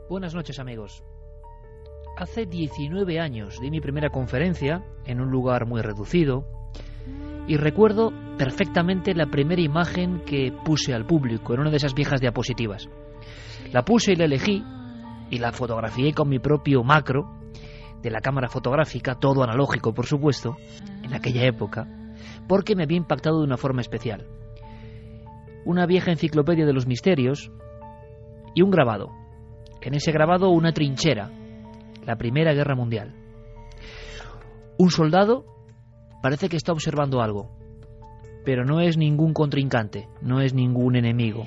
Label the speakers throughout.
Speaker 1: Buenas noches, amigos. Hace 19 años di mi primera conferencia en un lugar muy reducido y recuerdo perfectamente la primera imagen que puse al público en una de esas viejas diapositivas. La puse y la elegí y la fotografié con mi propio macro de la cámara fotográfica, todo analógico por supuesto, en aquella época, porque me había impactado de una forma especial. Una vieja enciclopedia de los misterios y un grabado. En ese grabado una trinchera, la Primera Guerra Mundial. Un soldado parece que está observando algo, pero no es ningún contrincante, no es ningún enemigo.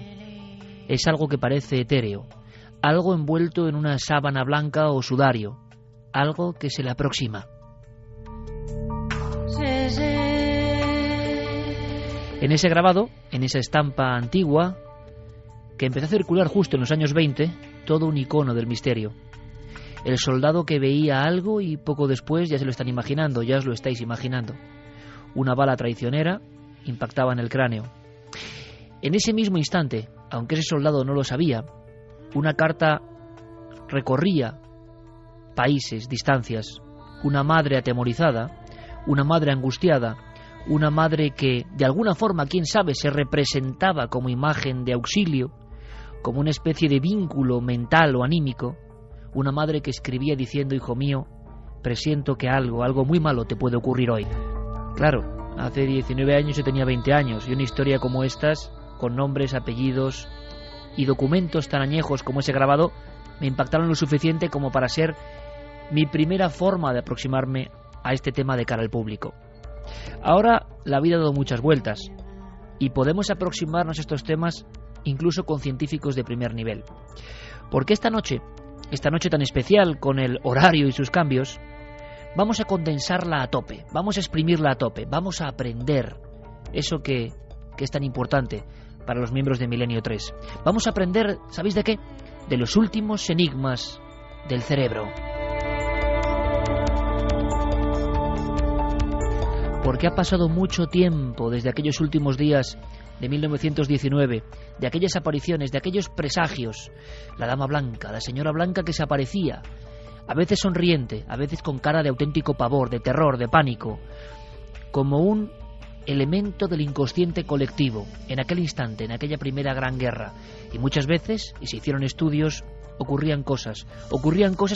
Speaker 1: Es algo que parece etéreo, algo envuelto en una sábana blanca o sudario, algo que se le aproxima. En ese grabado, en esa estampa antigua, que empezó a circular justo en los años 20, todo un icono del misterio. El soldado que veía algo y poco después ya se lo están imaginando, ya os lo estáis imaginando. Una bala traicionera impactaba en el cráneo. En ese mismo instante, aunque ese soldado no lo sabía, una carta recorría países, distancias. Una madre atemorizada, una madre angustiada, una madre que, de alguna forma, quién sabe, se representaba como imagen de auxilio, como una especie de vínculo mental o anímico, una madre que escribía diciendo: hijo mío, presiento que algo muy malo te puede ocurrir hoy. Claro, hace 19 años yo tenía 20 años, y una historia como estas, con nombres, apellidos y documentos tan añejos como ese grabado, me impactaron lo suficiente como para ser mi primera forma de aproximarme a este tema de cara al público. Ahora la vida ha dado muchas vueltas, y podemos aproximarnos a estos temas incluso con científicos de primer nivel. Porque esta noche tan especial, con el horario y sus cambios, vamos a condensarla a tope, vamos a exprimirla a tope, vamos a aprender eso que es tan importante para los miembros de Milenio 3. Vamos a aprender, ¿sabéis de qué? De los últimos enigmas del cerebro. Porque ha pasado mucho tiempo desde aquellos últimos días de 1919, de aquellas apariciones, de aquellos presagios. La dama blanca, la señora blanca que se aparecía, a veces sonriente, a veces con cara de auténtico pavor, de terror, de pánico, como un elemento del inconsciente colectivo, en aquel instante, en aquella primera gran guerra. Y muchas veces, y se hicieron estudios, ocurrían cosas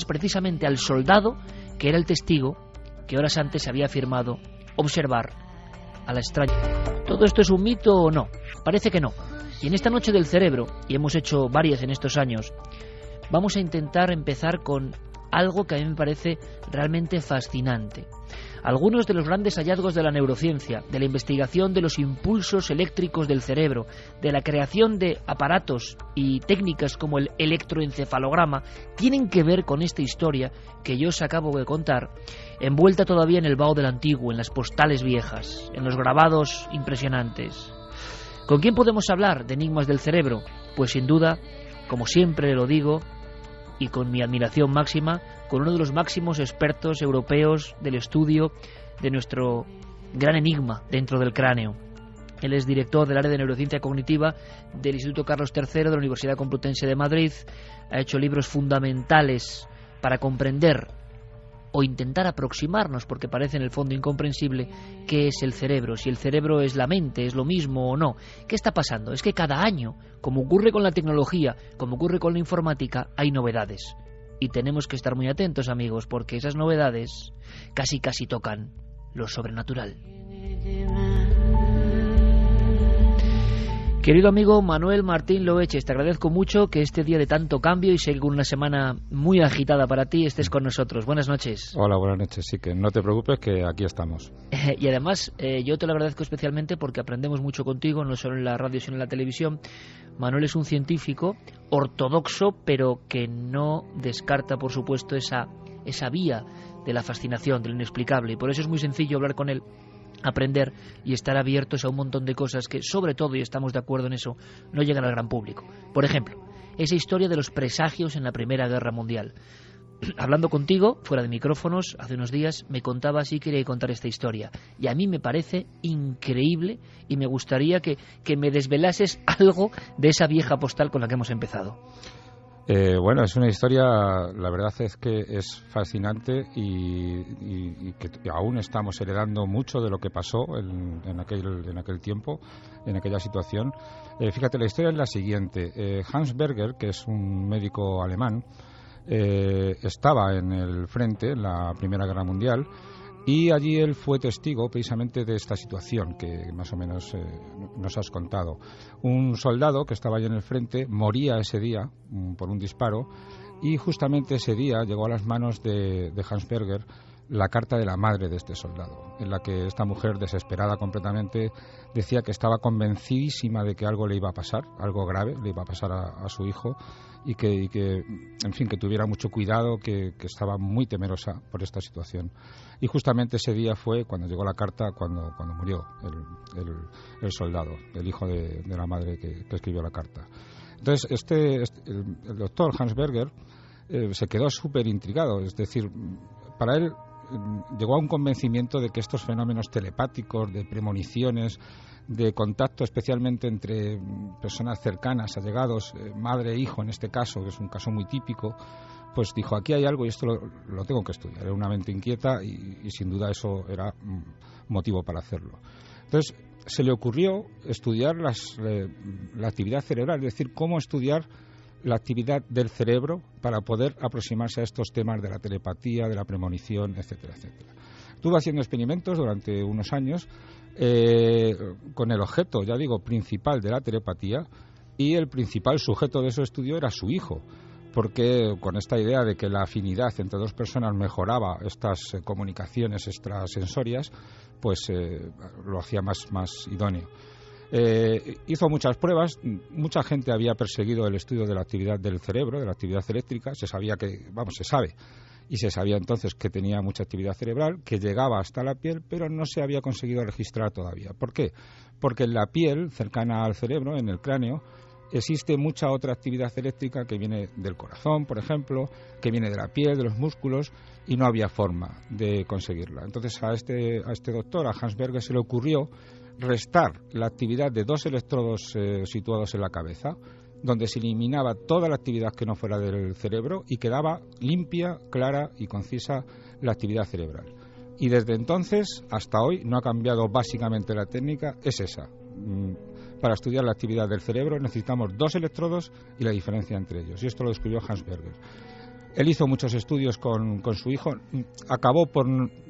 Speaker 1: precisamente al soldado, que era el testigo, que horas antes había afirmado observar a la extraña. ¿Todo esto es un mito o no? Parece que no. Y en esta noche del cerebro, y hemos hecho varias en estos años, vamos a intentar empezar con algo que a mí me parece realmente fascinante. Algunos de los grandes hallazgos de la neurociencia, de la investigación de los impulsos eléctricos del cerebro, de la creación de aparatos y técnicas como el electroencefalograma, tienen que ver con esta historia que yo os acabo de contar, envuelta todavía en el vaho del antiguo, en las postales viejas, en los grabados impresionantes. ¿Con quién podemos hablar de enigmas del cerebro? Pues sin duda, como siempre lo digo, y con mi admiración máxima, con uno de los máximos expertos europeos del estudio de nuestro gran enigma dentro del cráneo. Él es director del área de neurociencia cognitiva del Instituto Carlos III de la Universidad Complutense de Madrid. Ha hecho libros fundamentales para comprender o intentar aproximarnos, porque parece en el fondo incomprensible, qué es el cerebro, si el cerebro es la mente, es lo mismo o no. ¿Qué está pasando? Es que cada año, como ocurre con la tecnología, como ocurre con la informática, hay novedades. Y tenemos que estar muy atentos, amigos, porque esas novedades casi tocan lo sobrenatural. Querido amigo Manuel Martín Loeches, te agradezco mucho que este día de tanto cambio, y sé que con una semana muy agitada para ti, estés con nosotros. Buenas noches.
Speaker 2: Hola, buenas noches. Sí, que no te preocupes, que aquí estamos.
Speaker 1: Y además, yo te lo agradezco especialmente porque aprendemos mucho contigo, no solo en la radio, sino en la televisión. Manuel es un científico ortodoxo, pero que no descarta, por supuesto, esa vía de la fascinación, de lo inexplicable. Y por eso es muy sencillo hablar con él, aprender y estar abiertos a un montón de cosas que, sobre todo, y estamos de acuerdo en eso, no llegan al gran público. Por ejemplo, esa historia de los presagios en la Primera Guerra Mundial. Hablando contigo, fuera de micrófonos, hace unos días, me contabas y quería contar esta historia. Y a mí me parece increíble y me gustaría que me desvelases algo de esa vieja postal con la que hemos empezado.
Speaker 2: Bueno, es una historia, la verdad es que es fascinante y que aún estamos heredando mucho de lo que pasó en aquel tiempo, en aquella situación. Fíjate, la historia es la siguiente. Hans Berger, que es un médico alemán, estaba en el frente en la Primera Guerra Mundial. Y allí él fue testigo precisamente de esta situación que más o menos nos has contado. Un soldado que estaba allí en el frente moría ese día por un disparo y justamente ese día llegó a las manos de Hans Berger la carta de la madre de este soldado, en la que esta mujer, desesperada completamente, decía que estaba convencidísima de que algo le iba a pasar, algo grave le iba a pasar a su hijo y que, en fin, que tuviera mucho cuidado, que estaba muy temerosa por esta situación. Y justamente ese día fue cuando llegó la carta, cuando murió el soldado, el hijo de la madre que escribió la carta. Entonces, el doctor Hans Berger se quedó súper intrigado, es decir, para él llegó a un convencimiento de que estos fenómenos telepáticos, de premoniciones, de contacto especialmente entre personas cercanas, allegados, madre e hijo en este caso, que es un caso muy típico, pues dijo, aquí hay algo y esto lo tengo que estudiar. Era una mente inquieta y sin duda eso era motivo para hacerlo. Entonces se le ocurrió estudiar la actividad cerebral, es decir, cómo estudiar la actividad del cerebro para poder aproximarse a estos temas de la telepatía, de la premonición, etcétera, etcétera. Estuvo haciendo experimentos durante unos años con el objeto, ya digo, principal de la telepatía, y el principal sujeto de su estudio era su hijo, porque con esta idea de que la afinidad entre dos personas mejoraba estas comunicaciones extrasensorias, pues lo hacía más idóneo. Hizo muchas pruebas, mucha gente había perseguido el estudio de la actividad del cerebro, de la actividad eléctrica, se sabe y se sabía entonces que tenía mucha actividad cerebral, que llegaba hasta la piel, pero no se había conseguido registrar todavía. ¿Por qué? Porque en la piel, cercana al cerebro, en el cráneo, existe mucha otra actividad eléctrica que viene del corazón, por ejemplo, que viene de la piel, de los músculos, y no había forma de conseguirla. Entonces a este doctor, a Hans Berger, se le ocurrió restar la actividad de dos electrodos situados en la cabeza, donde se eliminaba toda la actividad que no fuera del cerebro y quedaba limpia, clara y concisa la actividad cerebral. Y desde entonces hasta hoy no ha cambiado básicamente la técnica, es esa. Para estudiar la actividad del cerebro necesitamos dos electrodos y la diferencia entre ellos. Y esto lo descubrió Hans Berger. Él hizo muchos estudios con su hijo, acabó por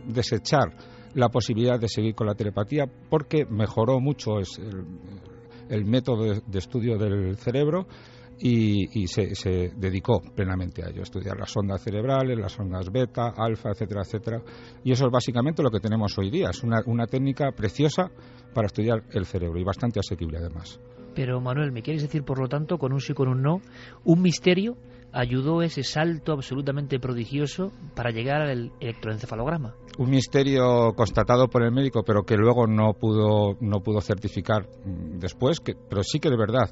Speaker 2: desechar la posibilidad de seguir con la telepatía porque mejoró mucho el método de estudio del cerebro y se dedicó plenamente a ello, a estudiar las ondas cerebrales, las ondas beta, alfa, etcétera, etcétera. Y eso es básicamente lo que tenemos hoy día. Es una técnica preciosa para estudiar el cerebro y bastante asequible además.
Speaker 1: Pero Manuel, ¿me quieres decir, por lo tanto, con un sí, con un no, un misterio ayudó ese salto absolutamente prodigioso para llegar al electroencefalograma?
Speaker 2: Un misterio constatado por el médico, pero que luego no pudo certificar después, pero sí que de verdad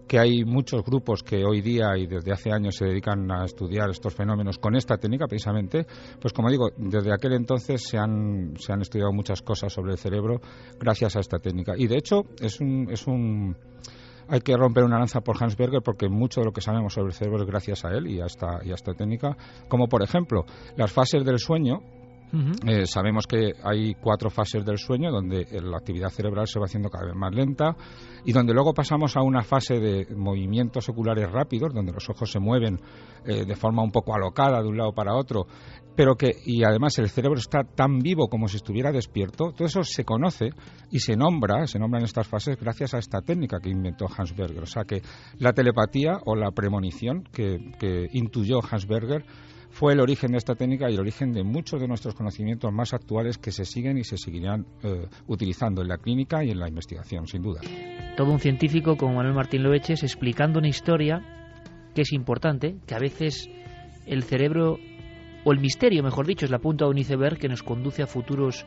Speaker 2: que hay muchos grupos que hoy día y desde hace años se dedican a estudiar estos fenómenos con esta técnica precisamente. Pues como digo, desde aquel entonces se han estudiado muchas cosas sobre el cerebro gracias a esta técnica. Y de hecho hay que romper una lanza por Hans Berger porque mucho de lo que sabemos sobre el cerebro es gracias a él y a esta técnica, como por ejemplo las fases del sueño. Sabemos que hay 4 fases del sueño donde la actividad cerebral se va haciendo cada vez más lenta y donde luego pasamos a una fase de movimientos oculares rápidos donde los ojos se mueven de forma un poco alocada de un lado para otro, y además el cerebro está tan vivo como si estuviera despierto. Todo eso se conoce y se nombran estas fases gracias a esta técnica que inventó Hans Berger. O sea que la telepatía o la premonición que intuyó Hans Berger fue el origen de esta técnica y el origen de muchos de nuestros conocimientos más actuales que se siguen y se seguirán utilizando en la clínica y en la investigación, sin duda.
Speaker 1: Todo un científico como Manuel Martín Loeches explicando una historia que es importante, que a veces el cerebro, o el misterio, mejor dicho, es la punta de un iceberg que nos conduce a futuros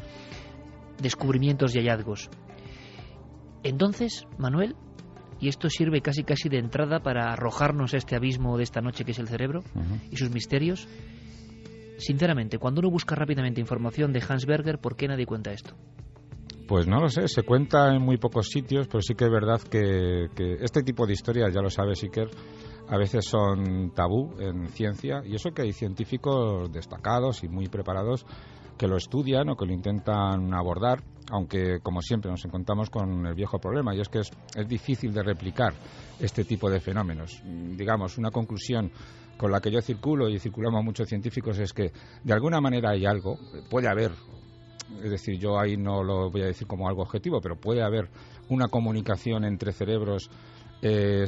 Speaker 1: descubrimientos y hallazgos. Entonces, Manuel, y esto sirve casi de entrada para arrojarnos a este abismo de esta noche que es el cerebro y sus misterios. Sinceramente, cuando uno busca rápidamente información de Hans Berger, ¿por qué nadie cuenta esto?
Speaker 2: Pues no lo sé, se cuenta en muy pocos sitios, pero sí que es verdad que este tipo de historias, ya lo sabes, Iker, a veces son tabú en ciencia, y eso que hay científicos destacados y muy preparados que lo estudian o que lo intentan abordar, aunque como siempre nos encontramos con el viejo problema, y es que es difícil de replicar este tipo de fenómenos. Digamos, una conclusión con la que yo circulo y circulamos muchos científicos es que de alguna manera hay algo, puede haber, es decir, yo ahí no lo voy a decir como algo objetivo, pero puede haber una comunicación entre cerebros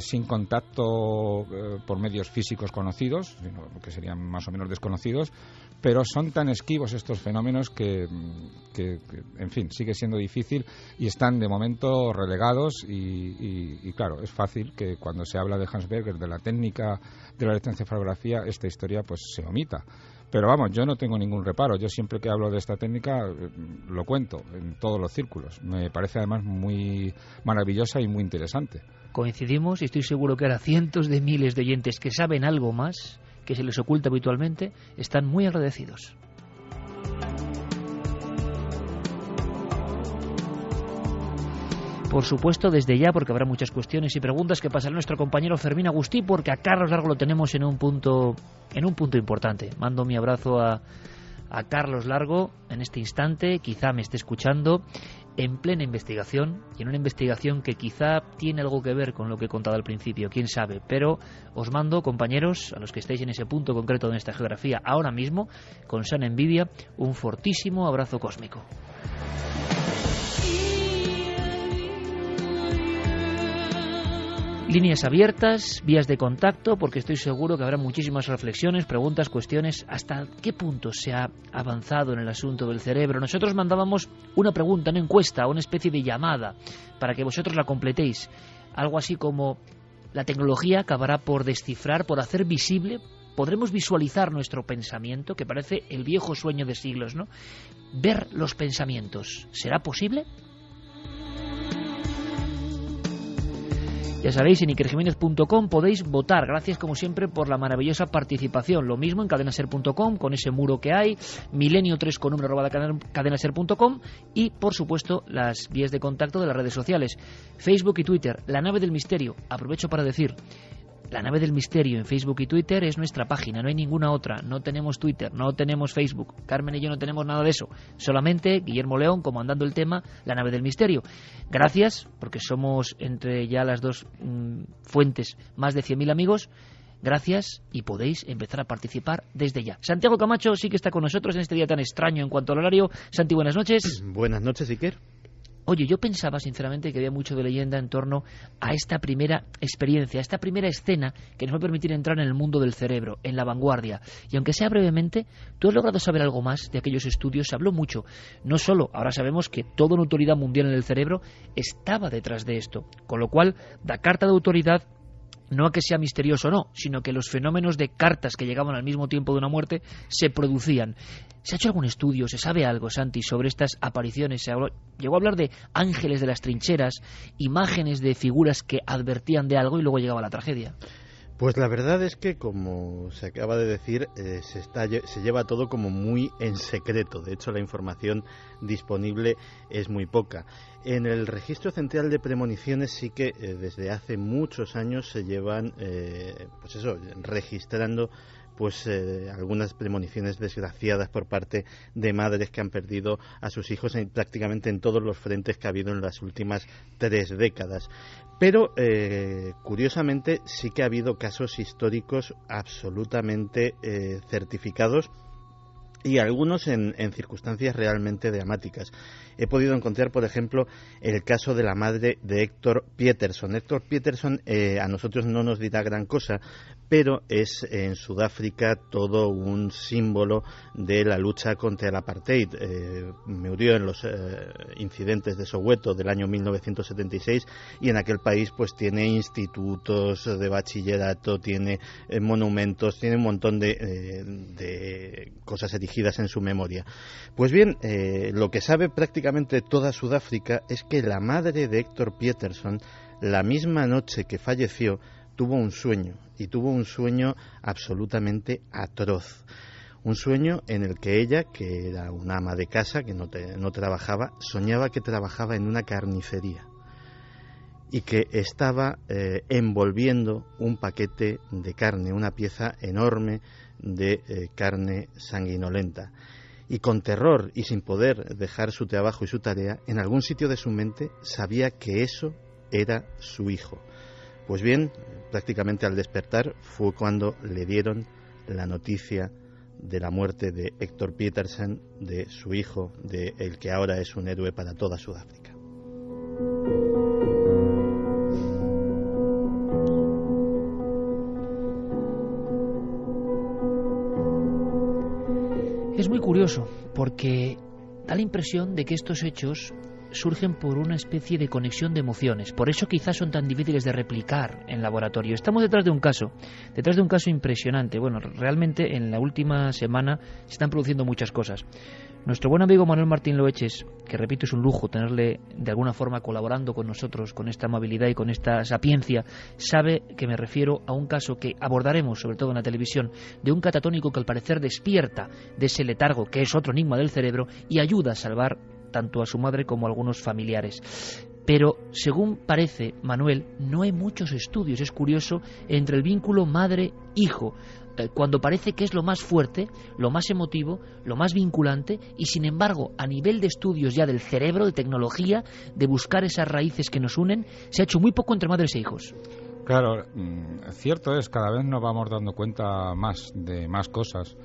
Speaker 2: sin contacto por medios físicos conocidos, sino que serían más o menos desconocidos, pero son tan esquivos estos fenómenos que en fin, sigue siendo difícil y están de momento relegados y claro, es fácil que cuando se habla de Hans Berger, de la técnica de la electroencefalografía, esta historia pues se omita. Pero vamos, yo no tengo ningún reparo. Yo siempre que hablo de esta técnica lo cuento en todos los círculos. Me parece además muy maravillosa y muy interesante.
Speaker 1: Coincidimos y estoy seguro que ahora cientos de miles de oyentes que saben algo más que se les oculta habitualmente están muy agradecidos. Por supuesto, desde ya, porque habrá muchas cuestiones y preguntas que pasará nuestro compañero Fermín Agustí, porque a Carlos Largo lo tenemos en un punto importante. Mando mi abrazo a Carlos Largo en este instante, quizá me esté escuchando, en plena investigación, y en una investigación que quizá tiene algo que ver con lo que he contado al principio, quién sabe, pero os mando, compañeros, a los que estáis en ese punto concreto de esta geografía ahora mismo, con sana envidia, un fortísimo abrazo cósmico. Líneas abiertas, vías de contacto, porque estoy seguro que habrá muchísimas reflexiones, preguntas, cuestiones. ¿Hasta qué punto se ha avanzado en el asunto del cerebro? Nosotros mandábamos una pregunta, una encuesta, una especie de llamada, para que vosotros la completéis. Algo así como: ¿la tecnología acabará por descifrar, por hacer visible? ¿Podremos visualizar nuestro pensamiento? Que parece el viejo sueño de siglos, ¿no? Ver los pensamientos. ¿Será posible? Ya sabéis, en ikerjiménez.com podéis votar. Gracias, como siempre, por la maravillosa participación. Lo mismo en cadenaser.com, con ese muro que hay, milenio3 con número @cadenaser.com, y, por supuesto, las vías de contacto de las redes sociales, Facebook y Twitter. La nave del misterio. Aprovecho para decir, La nave del misterio en Facebook y Twitter es nuestra página, no hay ninguna otra. No tenemos Twitter, no tenemos Facebook. Carmen y yo no tenemos nada de eso. Solamente Guillermo León comandando el tema La nave del misterio. Gracias, porque somos entre ya las dos fuentes más de 100.000 amigos. Gracias, y podéis empezar a participar desde ya. Santiago Camacho sí que está con nosotros en este día tan extraño en cuanto al horario. Santi, buenas noches.
Speaker 3: Buenas noches, Iker.
Speaker 1: Oye, yo pensaba sinceramente que había mucho de leyenda en torno a esta primera experiencia, a esta primera escena que nos va a permitir entrar en el mundo del cerebro, en la vanguardia. Y aunque sea brevemente, ¿tú has logrado saber algo más de aquellos estudios? Se habló mucho. No solo, ahora sabemos que toda una autoridad mundial en el cerebro estaba detrás de esto, con lo cual da carta de autoridad. No a que sea misterioso o no, sino que los fenómenos de cartas que llegaban al mismo tiempo de una muerte se producían. ¿Se ha hecho algún estudio? ¿Se sabe algo, Santi, sobre estas apariciones? Llegó a hablar de ángeles de las trincheras, imágenes de figuras que advertían de algo y luego llegaba la tragedia.
Speaker 3: Pues la verdad es que, como se acaba de decir, se lleva todo como muy en secreto. De hecho, la información disponible es muy poca. En el Registro Central de Premoniciones sí que desde hace muchos años se llevan registrando algunas premoniciones desgraciadas por parte de madres que han perdido a sus hijos prácticamente en todos los frentes que ha habido en las últimas 3 décadas. Pero, curiosamente, sí que ha habido casos históricos absolutamente certificados, y algunos en circunstancias realmente dramáticas. He podido encontrar, por ejemplo, el caso de la madre de Héctor Pieterson. Héctor Pieterson a nosotros no nos dirá gran cosa, pero es en Sudáfrica todo un símbolo de la lucha contra el apartheid. Murió en los incidentes de Soweto del año 1976, y en aquel país pues tiene institutos de bachillerato, tiene monumentos, tiene un montón de cosas erigidas en su memoria. Pues bien, lo que sabe prácticamente toda Sudáfrica es que la madre de Héctor Pieterson, la misma noche que falleció, tuvo un sueño, y tuvo un sueño absolutamente atroz. Un sueño en el que ella, que era una ama de casa, que no trabajaba, soñaba que trabajaba en una carnicería. y que estaba envolviendo un paquete de carne, una pieza enorme de carne sanguinolenta. Y con terror y sin poder dejar su trabajo y su tarea, en algún sitio de su mente sabía que eso era su hijo. Pues bien, prácticamente al despertar fue cuando le dieron la noticia de la muerte de Héctor Pietersen, de su hijo, de el que ahora es un héroe para toda Sudáfrica.
Speaker 1: Es muy curioso, porque da la impresión de que estos hechos surgen por una especie de conexión de emociones. Por eso quizás son tan difíciles de replicar en laboratorio. Estamos detrás de un caso impresionante. Bueno, realmente en la última semana se están produciendo muchas cosas. Nuestro buen amigo Manuel Martín Loeches, que repito es un lujo tenerle de alguna forma colaborando con nosotros, con esta amabilidad y con esta sapiencia, sabe que me refiero a un caso que abordaremos sobre todo en la televisión, de un catatónico que al parecer despierta de ese letargo que es otro enigma del cerebro y ayuda a salvar tanto a su madre como a algunos familiares. Pero, según parece, Manuel, no hay muchos estudios, es curioso, entre el vínculo madre-hijo, cuando parece que es lo más fuerte, lo más emotivo, lo más vinculante, y sin embargo, a nivel de estudios ya del cerebro, de tecnología, de buscar esas raíces que nos unen, se ha hecho muy poco entre madres e hijos.
Speaker 2: Claro, cierto es, cada vez nos vamos dando cuenta más de más cosas.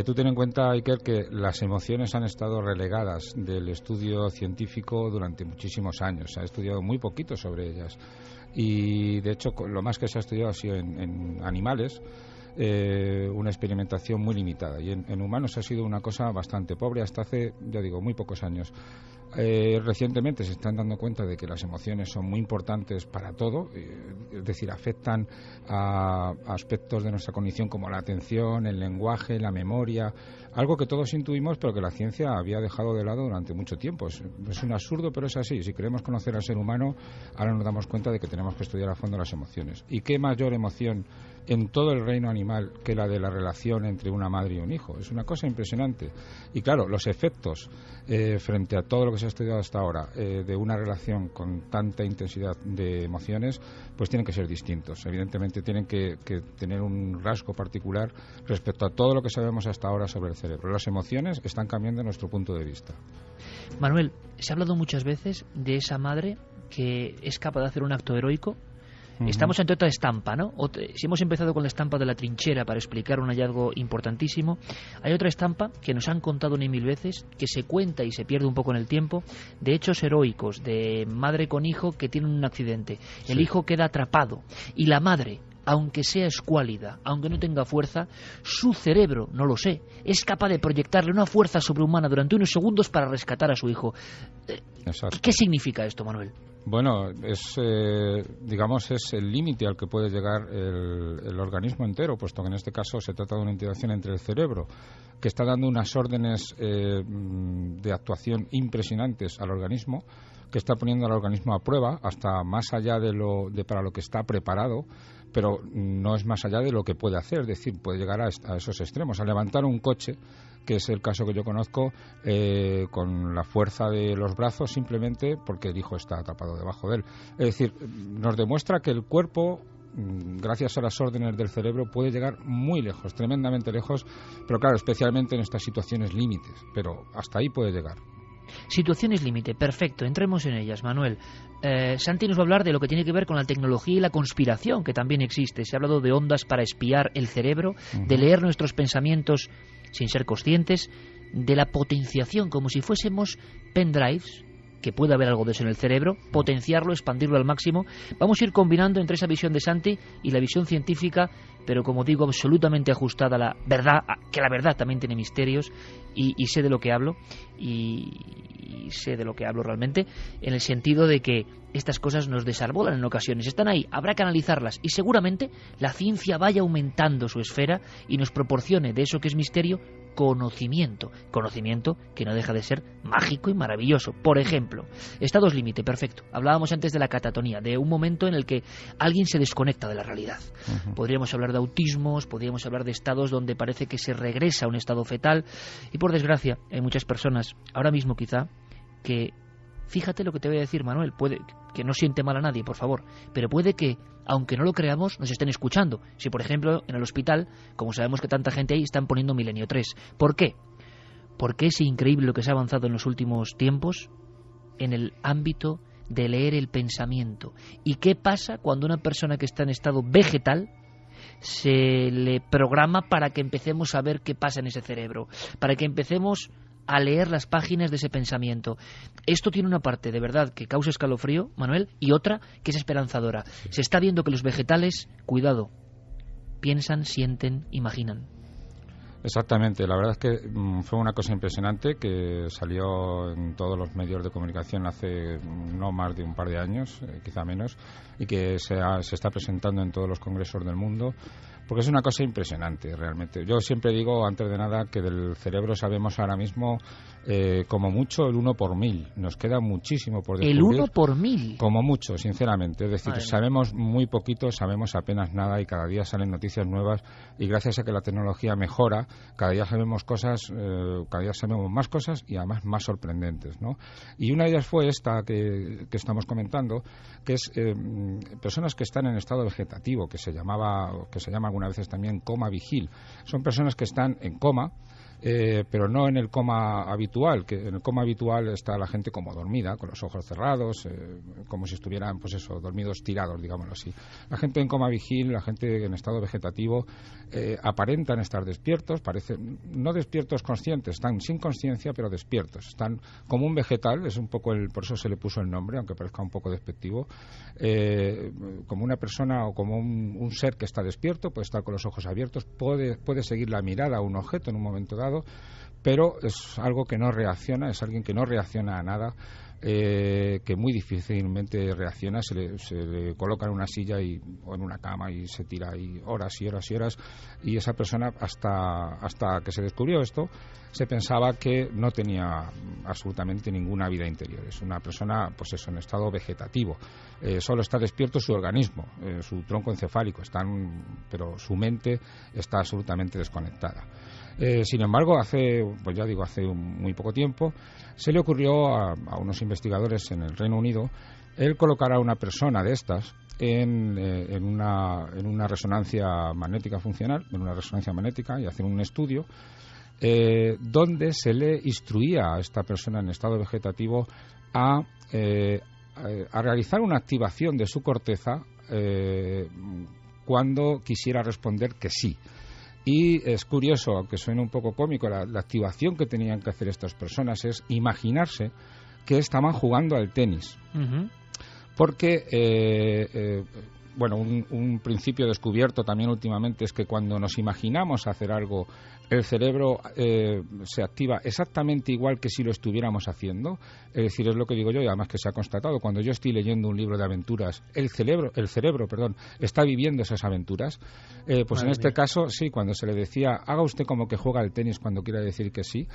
Speaker 2: Tú ten en cuenta, Iker, que las emociones han estado relegadas del estudio científico durante muchísimos años. Se ha estudiado muy poquito sobre ellas. Y, de hecho, lo más que se ha estudiado ha sido en animales, una experimentación muy limitada. Y en humanos ha sido una cosa bastante pobre hasta hace, ya digo, muy pocos años. Recientemente se están dando cuenta de que las emociones son muy importantes para todo, es decir, afectan a aspectos de nuestra cognición como la atención, el lenguaje, la memoria, algo que todos intuimos pero que la ciencia había dejado de lado durante mucho tiempo. Es un absurdo, pero es así. Si queremos conocer al ser humano, ahora nos damos cuenta de que tenemos que estudiar a fondo las emociones. ¿Y qué mayor emoción en todo el reino animal que la de la relación entre una madre y un hijo? Es una cosa impresionante. Y claro, los efectos frente a todo lo que se ha estudiado hasta ahora de una relación con tanta intensidad de emociones, pues tienen que ser distintos. Evidentemente tienen que tener un rasgo particular respecto a todo lo que sabemos hasta ahora sobre el cerebro. Las emociones están cambiando nuestro punto de vista.
Speaker 1: Manuel, se ha hablado muchas veces de esa madre que es capaz de hacer un acto heroico. Estamos ante otra estampa, ¿no? Si hemos empezado con la estampa de la trinchera para explicar un hallazgo importantísimo, hay otra estampa que nos han contado ni mil veces, que se cuenta y se pierde un poco en el tiempo, de hechos heroicos, de madre con hijo que tienen un accidente. El hijo queda atrapado y la madre, aunque sea escuálida, aunque no tenga fuerza, su cerebro, no lo sé, es capaz de proyectarle una fuerza sobrehumana durante unos segundos para rescatar a su hijo. ¿Qué significa esto, Manuel?
Speaker 2: Bueno, es el límite al que puede llegar el organismo entero, puesto que en este caso se trata de una interacción entre el cerebro, que está dando unas órdenes de actuación impresionantes al organismo, que está poniendo al organismo a prueba, hasta más allá de para lo que está preparado, pero no es más allá de lo que puede hacer, es decir, puede llegar a esos extremos, a levantar un coche, que es el caso que yo conozco, con la fuerza de los brazos, simplemente porque el hijo está atrapado debajo de él. Es decir, nos demuestra que el cuerpo, gracias a las órdenes del cerebro, puede llegar muy lejos, tremendamente lejos, pero claro, especialmente en estas situaciones límites, pero hasta ahí puede llegar.
Speaker 1: Situaciones límite, perfecto, entremos en ellas, Manuel. Santi nos va a hablar de lo que tiene que ver con la tecnología y la conspiración, que también existe. Se ha hablado de ondas para espiar el cerebro, de leer nuestros pensamientos sin ser conscientes, de la potenciación, como si fuésemos pendrives, que puede haber algo de eso en el cerebro, potenciarlo, expandirlo al máximo. Vamos a ir combinando entre esa visión de Santi y la visión científica, pero como digo, absolutamente ajustada a la verdad, que la verdad también tiene misterios, y sé de lo que hablo, y sé de lo que hablo realmente, en el sentido de que estas cosas nos desarbolan en ocasiones, están ahí, habrá que analizarlas, y seguramente la ciencia vaya aumentando su esfera y nos proporcione de eso que es misterio conocimiento que no deja de ser mágico y maravilloso. Por ejemplo, estados límite, perfecto. Hablábamos antes de la catatonía, de un momento en el que alguien se desconecta de la realidad. Podríamos hablar de autismos, podríamos hablar de estados donde parece que se regresa a un estado fetal, y por desgracia hay muchas personas, ahora mismo quizá, que fíjate lo que te voy a decir, Manuel, puede que no siente mal a nadie, por favor, pero puede que, aunque no lo creamos, nos estén escuchando. Si, por ejemplo, en el hospital, como sabemos que tanta gente ahí, están poniendo Milenio 3. ¿Por qué? Porque es increíble lo que se ha avanzado en los últimos tiempos en el ámbito de leer el pensamiento. ¿Y qué pasa cuando una persona que está en estado vegetal se le programa para que empecemos a ver qué pasa en ese cerebro, para que empecemos a leer las páginas de ese pensamiento? Esto tiene una parte de verdad que causa escalofrío, Manuel, y otra que es esperanzadora. Se está viendo que los vegetales, cuidado, piensan, sienten, imaginan.
Speaker 2: Exactamente, la verdad es que fue una cosa impresionante que salió en todos los medios de comunicación hace no más de un par de años, quizá menos, y que se está presentando en todos los congresos del mundo, porque es una cosa impresionante realmente. Yo siempre digo, antes de nada, que del cerebro sabemos ahora mismo como mucho el 1 por 1000. Nos queda muchísimo por descubrir.
Speaker 1: ¿El 1 por 1000?
Speaker 2: Como mucho, sinceramente. Es decir, sabemos muy poquito, sabemos apenas nada, y cada día salen noticias nuevas, y gracias a que la tecnología mejora, cada día sabemos cosas, cada día sabemos más cosas y además más sorprendentes, ¿no? Y una de ellas fue esta que estamos comentando, que es personas que están en estado vegetativo, que se llama algunas veces también coma vigil. Son personas que están en coma, pero no en el coma habitual, que en el coma habitual está la gente como dormida, con los ojos cerrados, como si estuvieran, pues eso, dormidos tirados, digámoslo así. La gente en coma vigil, la gente en estado vegetativo, aparentan estar despiertos, parecen no despiertos conscientes, están sin conciencia, pero despiertos, están como un vegetal, es un poco por eso se le puso el nombre, aunque parezca un poco despectivo, como una persona o como un ser que está despierto, puede estar con los ojos abiertos, puede seguir la mirada a un objeto en un momento dado, pero es algo que no reacciona, es alguien que no reacciona a nada, que muy difícilmente reacciona, se le coloca en una silla o en una cama y se tira ahí horas y horas y horas, y esa persona hasta que se descubrió esto se pensaba que no tenía absolutamente ninguna vida interior, es una persona pues eso, en estado vegetativo, solo está despierto su organismo, su tronco encefálico, pero su mente está absolutamente desconectada. Sin embargo, hace muy poco tiempo, se le ocurrió a unos investigadores en el Reino Unido el colocar a una persona de estas en una resonancia magnética funcional, en una resonancia magnética, y hacer un estudio donde se le instruía a esta persona en estado vegetativo a realizar una activación de su corteza cuando quisiera responder que sí. Y es curioso, aunque suene un poco cómico, la activación que tenían que hacer estas personas es imaginarse que estaban jugando al tenis. Uh-huh. Porque, un principio descubierto también últimamente es que cuando nos imaginamos hacer algo, el cerebro se activa exactamente igual que si lo estuviéramos haciendo. Es decir, es lo que digo yo, y además que se ha constatado. Cuando yo estoy leyendo un libro de aventuras, el cerebro, está viviendo esas aventuras. Pues en este caso, sí, cuando se le decía, haga usted como que juega al tenis cuando quiera decir que sí,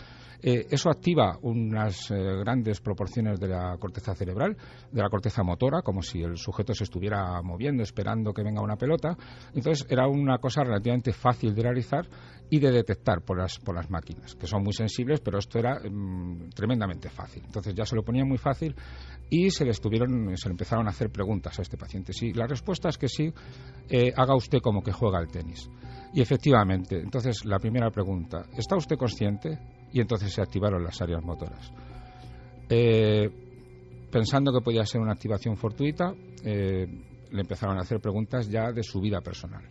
Speaker 2: eso activa unas grandes proporciones de la corteza cerebral, de la corteza motora, como si el sujeto se estuviera moviendo, esperando que venga una pelota. Entonces era una cosa relativamente fácil de realizar y de detectar por las máquinas, que son muy sensibles, pero esto era tremendamente fácil. Entonces ya se lo ponía muy fácil y se le empezaron a hacer preguntas a este paciente. Sí, la respuesta es que sí, haga usted como que juega al tenis. Y efectivamente, entonces la primera pregunta, ¿está usted consciente? Y entonces se activaron las áreas motoras. Pensando que podía ser una activación fortuita, le empezaron a hacer preguntas ya de su vida personal.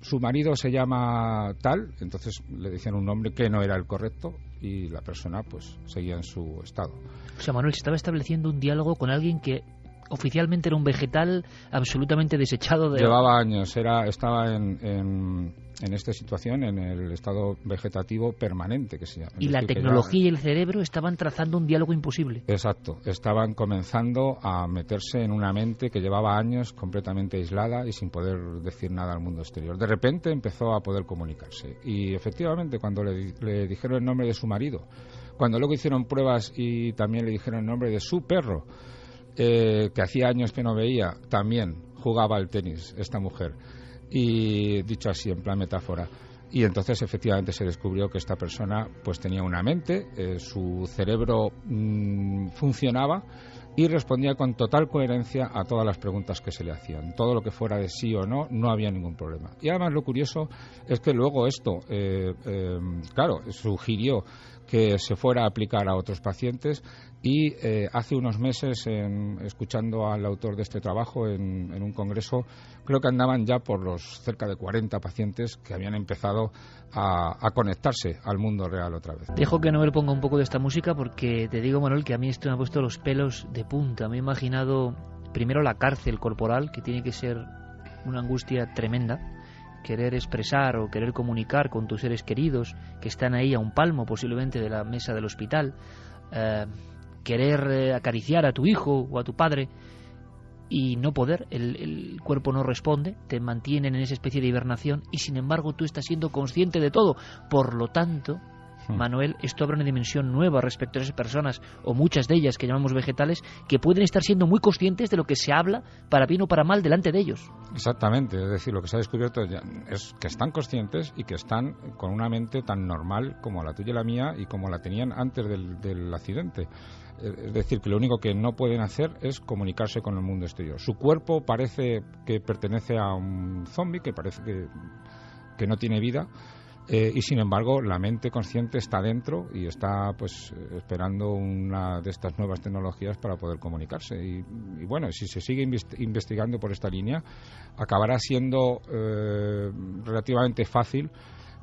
Speaker 2: Su marido se llama tal, entonces le decían un nombre que no era el correcto y la persona pues seguía en su estado.
Speaker 1: O sea, Manuel, se estaba estableciendo un diálogo con alguien que oficialmente era un vegetal absolutamente desechado de...
Speaker 2: Llevaba años, estaba en esta situación, en el estado vegetativo permanente, que se llama.
Speaker 1: Y la tecnología y el cerebro estaban trazando un diálogo imposible.
Speaker 2: Exacto, estaban comenzando a meterse en una mente que llevaba años completamente aislada y sin poder decir nada al mundo exterior. De repente empezó a poder comunicarse. Y efectivamente, cuando le dijeron el nombre de su marido, cuando luego hicieron pruebas y también le dijeron el nombre de su perro, que hacía años que no veía, también jugaba al tenis esta mujer. Y dicho así, en plan metáfora, y entonces efectivamente se descubrió que esta persona pues tenía una mente, su cerebro funcionaba y respondía con total coherencia a todas las preguntas que se le hacían. Todo lo que fuera de sí o no, no había ningún problema. Y además lo curioso es que luego esto, claro, sugirió que se fuera a aplicar a otros pacientes y hace unos meses, escuchando al autor de este trabajo en un congreso, creo que andaban ya por los cerca de 40 pacientes que habían empezado a conectarse al mundo real otra vez.
Speaker 1: Dejo que Noel ponga un poco de esta música porque te digo, Manuel, que a mí esto me ha puesto los pelos de punta. Me he imaginado primero la cárcel corporal, que tiene que ser una angustia tremenda, querer expresar o querer comunicar con tus seres queridos que están ahí a un palmo posiblemente de la mesa del hospital, querer acariciar a tu hijo o a tu padre y no poder, el cuerpo no responde, te mantienen en esa especie de hibernación y sin embargo tú estás siendo consciente de todo. Por lo tanto, Manuel, esto abre una dimensión nueva respecto a esas personas, o muchas de ellas que llamamos vegetales, que pueden estar siendo muy conscientes de lo que se habla, para bien o para mal, delante de ellos.
Speaker 2: Exactamente, es decir, lo que se ha descubierto es que están conscientes y que están con una mente tan normal como la tuya y la mía y como la tenían antes del accidente. Es decir, que lo único que no pueden hacer es comunicarse con el mundo exterior. Su cuerpo parece que pertenece a un zombie, que parece que no tiene vida, y sin embargo la mente consciente está dentro y está pues esperando una de estas nuevas tecnologías para poder comunicarse. Y bueno, si se sigue investigando por esta línea, acabará siendo relativamente fácil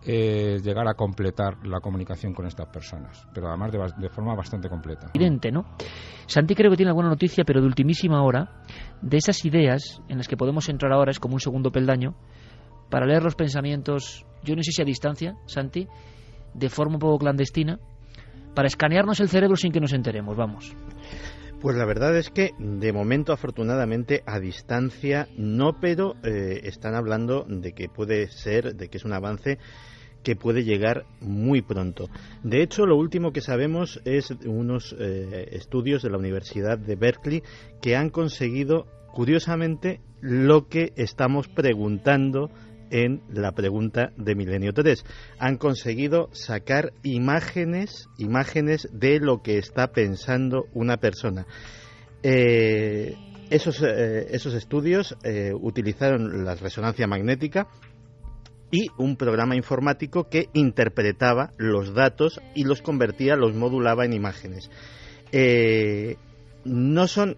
Speaker 2: llegar a completar la comunicación con estas personas, pero además de forma bastante completa.
Speaker 1: Evidente, ¿no? Santi creo que tiene alguna noticia, pero de ultimísima hora, de esas ideas en las que podemos entrar ahora, es como un segundo peldaño, para leer los pensamientos, yo no sé si a distancia, Santi, de forma un poco clandestina, para escanearnos el cerebro sin que nos enteremos, vamos.
Speaker 3: Pues la verdad es que de momento, afortunadamente, a distancia no, pero están hablando de que puede ser, de que es un avance que puede llegar muy pronto. De hecho, lo último que sabemos es unos estudios de la Universidad de Berkeley que han conseguido, curiosamente, lo que estamos preguntando en la pregunta de Milenio 3. Han conseguido sacar imágenes de lo que está pensando una persona. Esos estudios utilizaron la resonancia magnética y un programa informático que interpretaba los datos y los convertía, los modulaba en imágenes. No son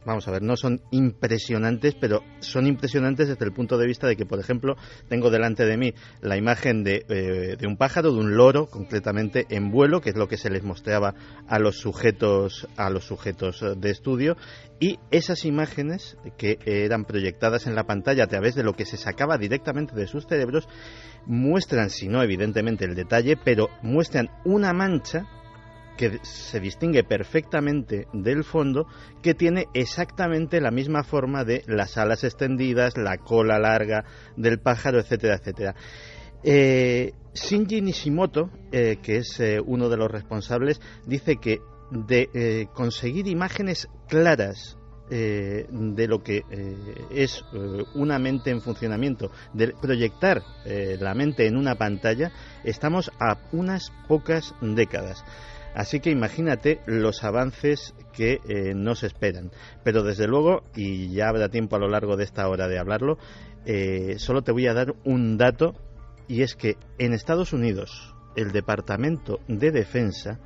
Speaker 3: impresionantes, pero son impresionantes desde el punto de vista de que, por ejemplo, tengo delante de mí la imagen de un pájaro, de un loro, concretamente en vuelo, que es lo que se les mostraba a los sujetos de estudio, y esas imágenes que eran proyectadas en la pantalla a través de lo que se sacaba directamente de sus cerebros, muestran, si no evidentemente el detalle, pero muestran una mancha que se distingue perfectamente del fondo, que tiene exactamente la misma forma de las alas extendidas, la cola larga del pájaro, etcétera, etcétera. Shinji Nishimoto, que es uno de los responsables, dice que de conseguir imágenes claras de lo que es una mente en funcionamiento, de proyectar la mente en una pantalla, estamos a unas pocas décadas. Así que imagínate los avances que nos esperan. Pero desde luego, y ya habrá tiempo a lo largo de esta hora de hablarlo, solo te voy a dar un dato, y es que en Estados Unidos el Departamento de Defensa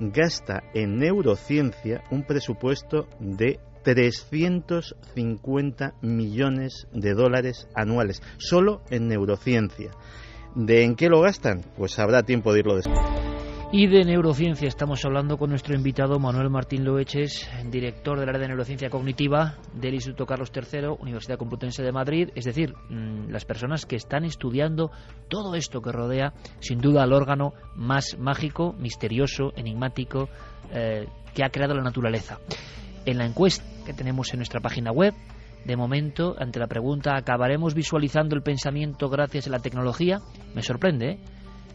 Speaker 3: gasta en neurociencia un presupuesto de 350 millones de dólares anuales, solo en neurociencia. ¿De en qué lo gastan? Pues habrá tiempo de irlo después.
Speaker 1: Y de neurociencia estamos hablando con nuestro invitado Manuel Martín Loeches, director del área de neurociencia cognitiva del Instituto Carlos III, Universidad Complutense de Madrid. Es decir, las personas que están estudiando todo esto que rodea, sin duda, al órgano más mágico, misterioso, enigmático que ha creado la naturaleza. En la encuesta que tenemos en nuestra página web, de momento, ante la pregunta ¿acabaremos visualizando el pensamiento gracias a la tecnología? Me sorprende, ¿eh?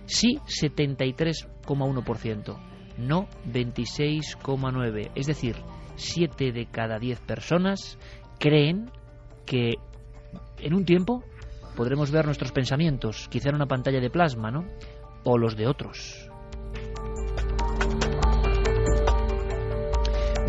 Speaker 1: Sí, 73,1%, no 26,9%. Es decir, 7 de cada 10 personas creen que en un tiempo podremos ver nuestros pensamientos, quizá en una pantalla de plasma, ¿no? O los de otros.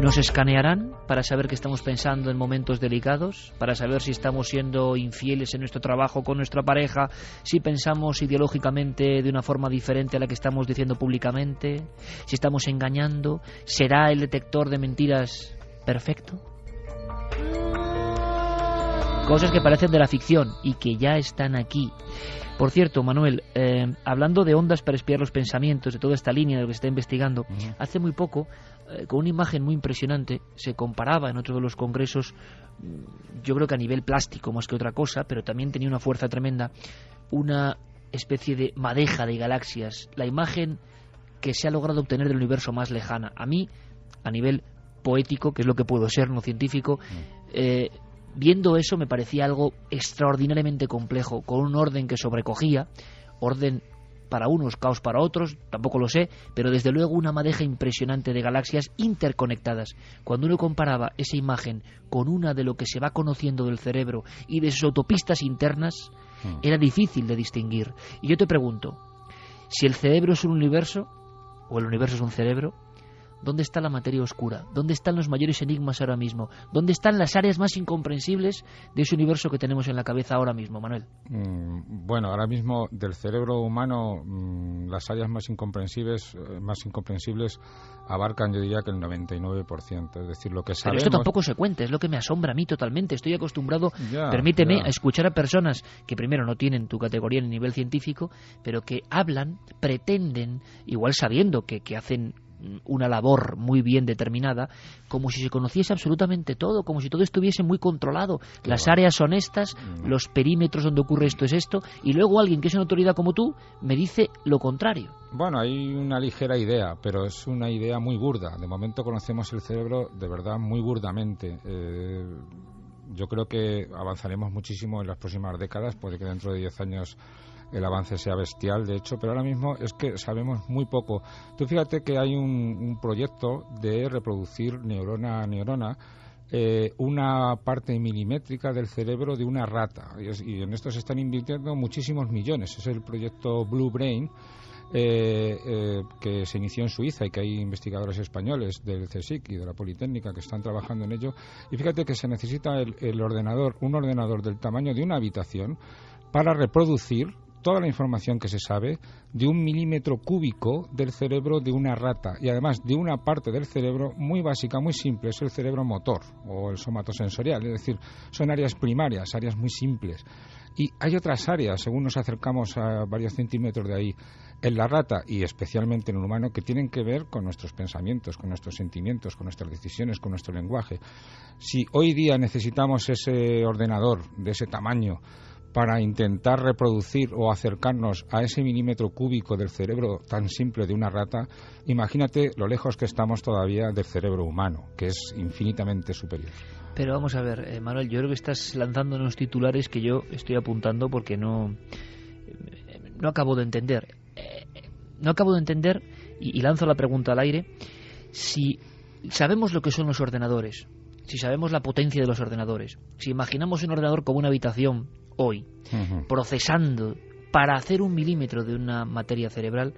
Speaker 1: Nos escanearán para saber qué estamos pensando en momentos delicados, para saber si estamos siendo infieles en nuestro trabajo con nuestra pareja, si pensamos ideológicamente de una forma diferente a la que estamos diciendo públicamente, si estamos engañando. ¿Será el detector de mentiras perfecto? Cosas que parecen de la ficción y que ya están aquí. Por cierto, Manuel, hablando de ondas para espiar los pensamientos, de toda esta línea de lo que se está investigando, hace muy poco, con una imagen muy impresionante, se comparaba en otro de los congresos, yo creo que a nivel plástico más que otra cosa, pero también tenía una fuerza tremenda, una especie de madeja de galaxias, la imagen que se ha logrado obtener del universo más lejana. A mí, a nivel poético, que es lo que puedo ser, no científico, viendo eso me parecía algo extraordinariamente complejo, con un orden que sobrecogía, orden para unos, caos para otros, tampoco lo sé, pero desde luego una madeja impresionante de galaxias interconectadas. Cuando uno comparaba esa imagen con una de lo que se va conociendo del cerebro y de sus autopistas internas, era difícil de distinguir. Y yo te pregunto, si el cerebro es un universo, o el universo es un cerebro, ¿dónde está la materia oscura? ¿Dónde están los mayores enigmas ahora mismo? ¿Dónde están las áreas más incomprensibles de ese universo que tenemos en la cabeza ahora mismo, Manuel?
Speaker 2: Bueno, ahora mismo del cerebro humano las áreas más incomprensibles abarcan, yo diría que el 99%. Es decir, lo que sabemos...
Speaker 1: Pero esto tampoco se cuenta, es lo que me asombra a mí totalmente. Estoy acostumbrado, permíteme, a escuchar a personas que primero no tienen tu categoría ni nivel científico, pero que hablan, pretenden, igual sabiendo que hacen una labor muy bien determinada, como si se conociese absolutamente todo, como si todo estuviese muy controlado. Las áreas son estas, los perímetros donde ocurre esto es esto, y luego alguien que es una autoridad como tú me dice lo contrario.
Speaker 2: Bueno, hay una ligera idea, pero es una idea muy burda. De momento conocemos el cerebro de verdad muy burdamente. Yo creo que avanzaremos muchísimo en las próximas décadas, puede que dentro de 10 años el avance sea bestial, de hecho, pero ahora mismo es que sabemos muy poco. Tú fíjate que hay un proyecto de reproducir neurona a neurona una parte milimétrica del cerebro de una rata, y en esto se están invirtiendo muchísimos millones. Es el proyecto Blue Brain, que se inició en Suiza y que hay investigadores españoles del CSIC y de la Politécnica que están trabajando en ello. Y fíjate que se necesita un ordenador del tamaño de una habitación para reproducir toda la información que se sabe de 1 milímetro cúbico del cerebro de una rata, y además de una parte del cerebro muy básica, muy simple, es el cerebro motor o el somatosensorial, es decir, son áreas primarias, áreas muy simples. Y hay otras áreas, según nos acercamos a varios centímetros de ahí, en la rata y especialmente en el humano, que tienen que ver con nuestros pensamientos, con nuestros sentimientos, con nuestras decisiones, con nuestro lenguaje. Si hoy día necesitamos ese ordenador de ese tamaño para intentar reproducir o acercarnos a ese milímetro cúbico del cerebro tan simple de una rata, imagínate lo lejos que estamos todavía del cerebro humano, que es infinitamente superior.
Speaker 1: Pero vamos a ver, Manuel, yo creo que estás lanzando unos titulares que yo estoy apuntando porque no acabo de entender. No acabo de entender, y lanzo la pregunta al aire, si sabemos lo que son los ordenadores, si sabemos la potencia de los ordenadores, si imaginamos un ordenador como una habitación hoy, procesando para hacer 1 milímetro de una materia cerebral,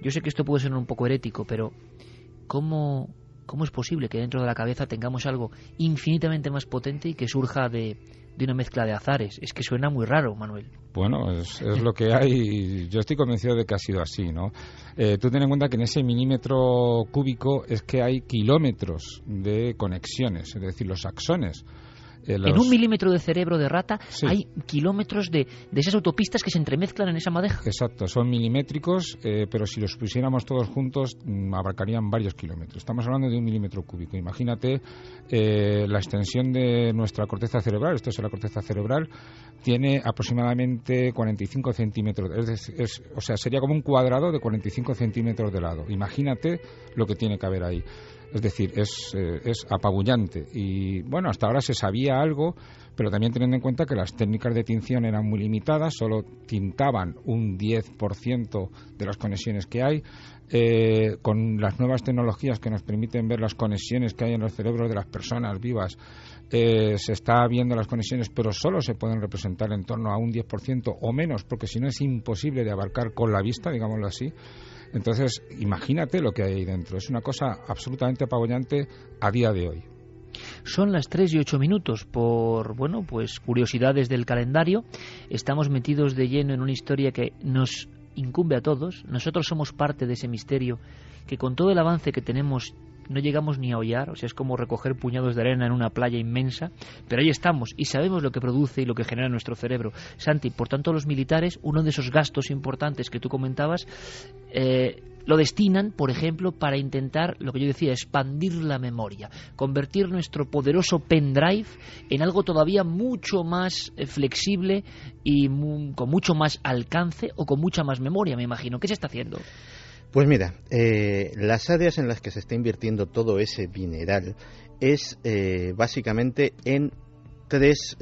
Speaker 1: yo sé que esto puede sonar un poco herético, pero ¿cómo es posible que dentro de la cabeza tengamos algo infinitamente más potente y que surja de una mezcla de azares? Es que suena muy raro, Manuel.
Speaker 2: Bueno, es lo que hay. Yo estoy convencido de que ha sido así, ¿no? Tú ten en cuenta que en ese milímetro cúbico es que hay kilómetros de conexiones, es decir, los axones.
Speaker 1: En 1 milímetro de cerebro de rata hay kilómetros de esas autopistas que se entremezclan en esa madeja.
Speaker 2: Exacto, son milimétricos, pero si los pusiéramos todos juntos abarcarían varios kilómetros. Estamos hablando de 1 milímetro cúbico. Imagínate la extensión de nuestra corteza cerebral. Esto es la corteza cerebral, tiene aproximadamente 45 centímetros. O sea, sería como un cuadrado de 45 centímetros de lado. Imagínate lo que tiene que haber ahí. Es decir, es apabullante. Y bueno, hasta ahora se sabía algo, pero también teniendo en cuenta que las técnicas de tinción eran muy limitadas, solo tintaban un 10% de las conexiones que hay. Con las nuevas tecnologías que nos permiten ver las conexiones que hay en los cerebros de las personas vivas, se está viendo las conexiones, pero solo se pueden representar en torno a un 10% o menos, porque si no es imposible de abarcar con la vista, digámoslo así. Entonces, imagínate lo que hay ahí dentro. Es una cosa absolutamente apabullante a día de hoy.
Speaker 1: Son las 3:08 por, pues curiosidades del calendario. Estamos metidos de lleno en una historia que nos incumbe a todos. Nosotros somos parte de ese misterio que con todo el avance que tenemos no llegamos ni a hollar, o sea, es como recoger puñados de arena en una playa inmensa, pero ahí estamos y sabemos lo que produce y lo que genera nuestro cerebro. Santi, por tanto, los militares, uno de esos gastos importantes que tú comentabas, lo destinan, por ejemplo, para intentar, lo que yo decía, expandir la memoria, convertir nuestro poderoso pendrive en algo todavía mucho más flexible y con mucho más alcance o con mucha más memoria, me imagino. ¿Qué se está haciendo?
Speaker 3: Pues mira, las áreas en las que se está invirtiendo todo ese dineral es básicamente en tres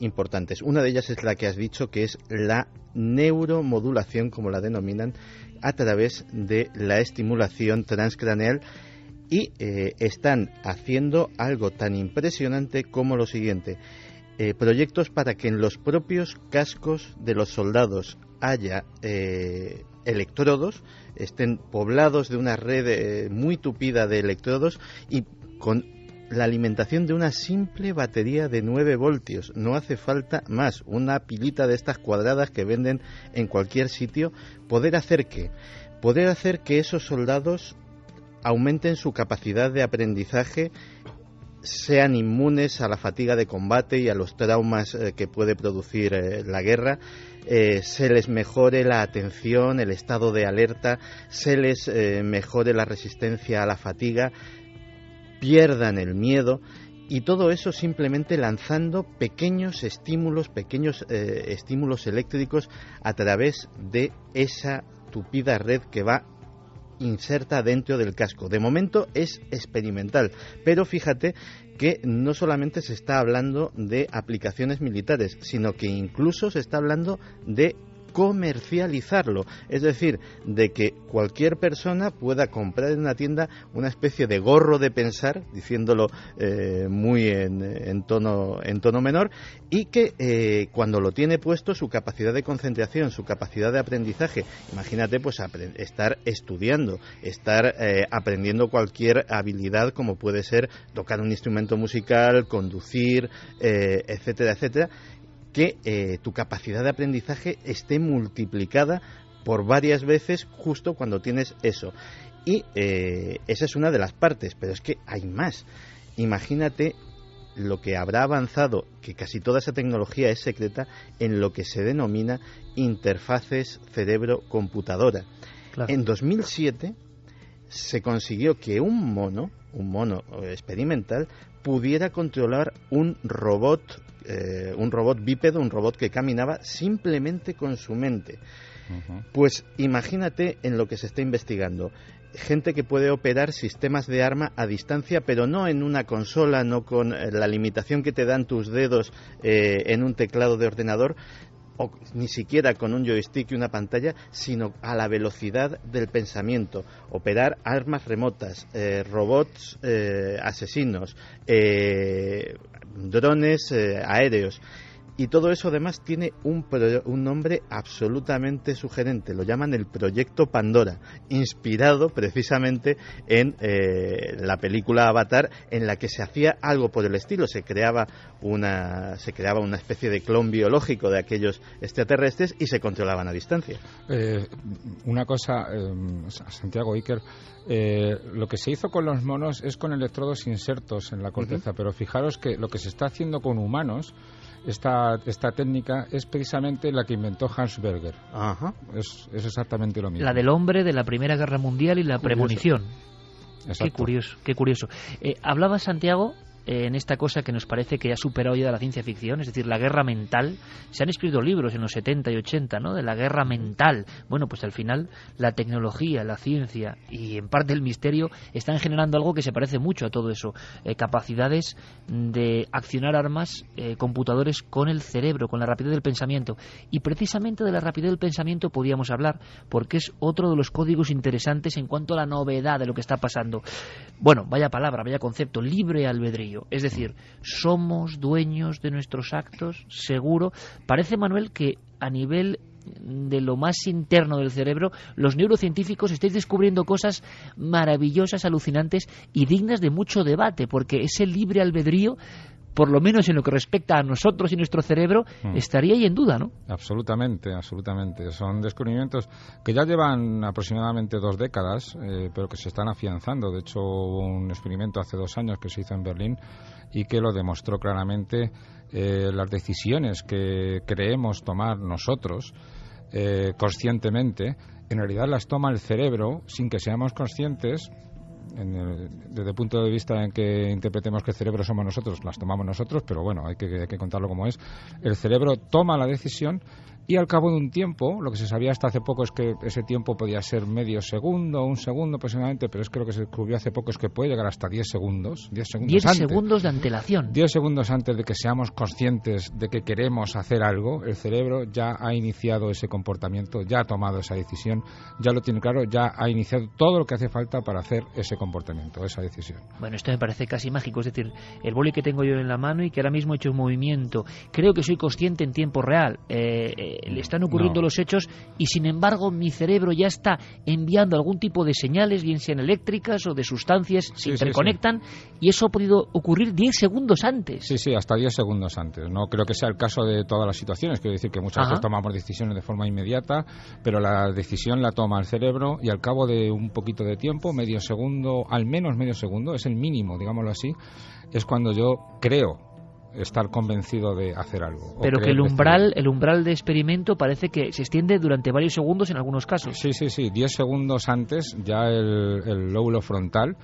Speaker 3: importantes. Una de ellas es la que has dicho, que es la neuromodulación, como la denominan, a través de la estimulación transcraneal, y están haciendo algo tan impresionante como lo siguiente: proyectos para que en los propios cascos de los soldados haya electrodos, estén poblados de una red muy tupida de electrodos y con la alimentación de una simple batería de 9 voltios. No hace falta más, una pilita de estas cuadradas que venden en cualquier sitio. Poder hacer que esos soldados aumenten su capacidad de aprendizaje, sean inmunes a la fatiga de combate y a los traumas que puede producir la guerra, se les mejore la atención, el estado de alerta, se les mejore la resistencia a la fatiga, pierdan el miedo, y todo eso simplemente lanzando pequeños estímulos eléctricos a través de esa tupida red que va inserta dentro del casco. De momento es experimental, pero fíjate que no solamente se está hablando de aplicaciones militares, sino que incluso se está hablando de comercializarlo, es decir, de que cualquier persona pueda comprar en una tienda una especie de gorro de pensar, diciéndolo muy en tono menor, y que cuando lo tiene puesto, su capacidad de concentración, su capacidad de aprendizaje, imagínate pues estar estudiando, estar aprendiendo cualquier habilidad, como puede ser tocar un instrumento musical, conducir, etcétera, etcétera, que tu capacidad de aprendizaje esté multiplicada por varias veces justo cuando tienes eso. Y esa es una de las partes, pero es que hay más. Imagínate lo que habrá avanzado, que casi toda esa tecnología es secreta, en lo que se denomina interfaces cerebro-computadora. Claro. En 2007 se consiguió que un mono experimental pudiera controlar un robot bípedo, un robot que caminaba simplemente con su mente. Uh-huh. Pues imagínate en lo que se está investigando. Gente que puede operar sistemas de arma a distancia, pero no en una consola, no con la limitación que te dan tus dedos en un teclado de ordenador, o ni siquiera con un joystick y una pantalla, sino a la velocidad del pensamiento. Operar armas remotas, robots asesinos, drones aéreos. Y todo eso además tiene un nombre absolutamente sugerente. Lo llaman el Proyecto Pandora, inspirado precisamente en la película Avatar, en la que se hacía algo por el estilo. Se creaba una especie de clon biológico de aquellos extraterrestres y se controlaban a distancia.
Speaker 2: Una cosa, Santiago, Iker, lo que se hizo con los monos es con electrodos insertos en la corteza, pero fijaros que lo que se está haciendo con humanos, esta técnica es precisamente la que inventó Hans Berger. Ajá. Es exactamente lo mismo.
Speaker 1: La del hombre de la Primera Guerra Mundial y la premonición.
Speaker 2: Exacto.
Speaker 1: Qué curioso. Hablaba, Santiago, en esta cosa que nos parece que ha superado ya la ciencia ficción, es decir, la guerra mental. Se han escrito libros en los 70 y 80, ¿no?, de la guerra mental. Bueno, pues al final la tecnología, la ciencia y en parte el misterio están generando algo que se parece mucho a todo eso. Capacidades de accionar armas, computadores con el cerebro, con la rapidez del pensamiento. Y precisamente de la rapidez del pensamiento podíamos hablar, porque es otro de los códigos interesantes en cuanto a la novedad de lo que está pasando. Bueno, vaya palabra, vaya concepto, libre albedrío. Es decir, somos dueños de nuestros actos, seguro. Parece, Manuel, que a nivel de lo más interno del cerebro, los neurocientíficos estáis descubriendo cosas maravillosas, alucinantes y dignas de mucho debate, porque ese libre albedrío, por lo menos en lo que respecta a nosotros y nuestro cerebro, estaría ahí en duda, ¿no?
Speaker 2: Absolutamente, absolutamente. Son descubrimientos que ya llevan aproximadamente 2 décadas, pero que se están afianzando. De hecho, hubo un experimento hace 2 años que se hizo en Berlín y que lo demostró claramente. Las decisiones que creemos tomar nosotros conscientemente, en realidad las toma el cerebro sin que seamos conscientes. Desde el punto de vista en que interpretemos que el cerebro somos nosotros, las tomamos nosotros, pero bueno, hay que contarlo como es. El cerebro toma la decisión y al cabo de un tiempo, lo que se sabía hasta hace poco es que ese tiempo podía ser medio segundo, 1 segundo aproximadamente, pero es que lo que se descubrió hace poco es que puede llegar hasta 10 segundos. 10
Speaker 1: segundos de antelación.
Speaker 2: 10 segundos antes de que seamos conscientes de que queremos hacer algo, el cerebro ya ha iniciado ese comportamiento, ya ha tomado esa decisión, ya lo tiene claro, ya ha iniciado todo lo que hace falta para hacer ese comportamiento, esa decisión.
Speaker 1: Bueno, esto me parece casi mágico, es decir, el boli que tengo yo en la mano y que ahora mismo he hecho un movimiento, creo que soy consciente en tiempo real, le están ocurriendo los hechos y sin embargo mi cerebro ya está enviando algún tipo de señales, bien sean eléctricas o de sustancias, se interconectan y eso ha podido ocurrir 10 segundos antes.
Speaker 2: Sí, hasta 10 segundos antes. No creo que sea el caso de todas las situaciones, quiero decir que muchas veces tomamos decisiones de forma inmediata, pero la decisión la toma el cerebro y al cabo de un poquito de tiempo, medio segundo, al menos medio segundo, es el mínimo, digámoslo así, es cuando yo creo estar convencido de hacer algo.
Speaker 1: Pero que el umbral de experimento parece que se extiende durante varios segundos en algunos casos.
Speaker 2: Sí. 10 segundos antes ya el lóbulo frontal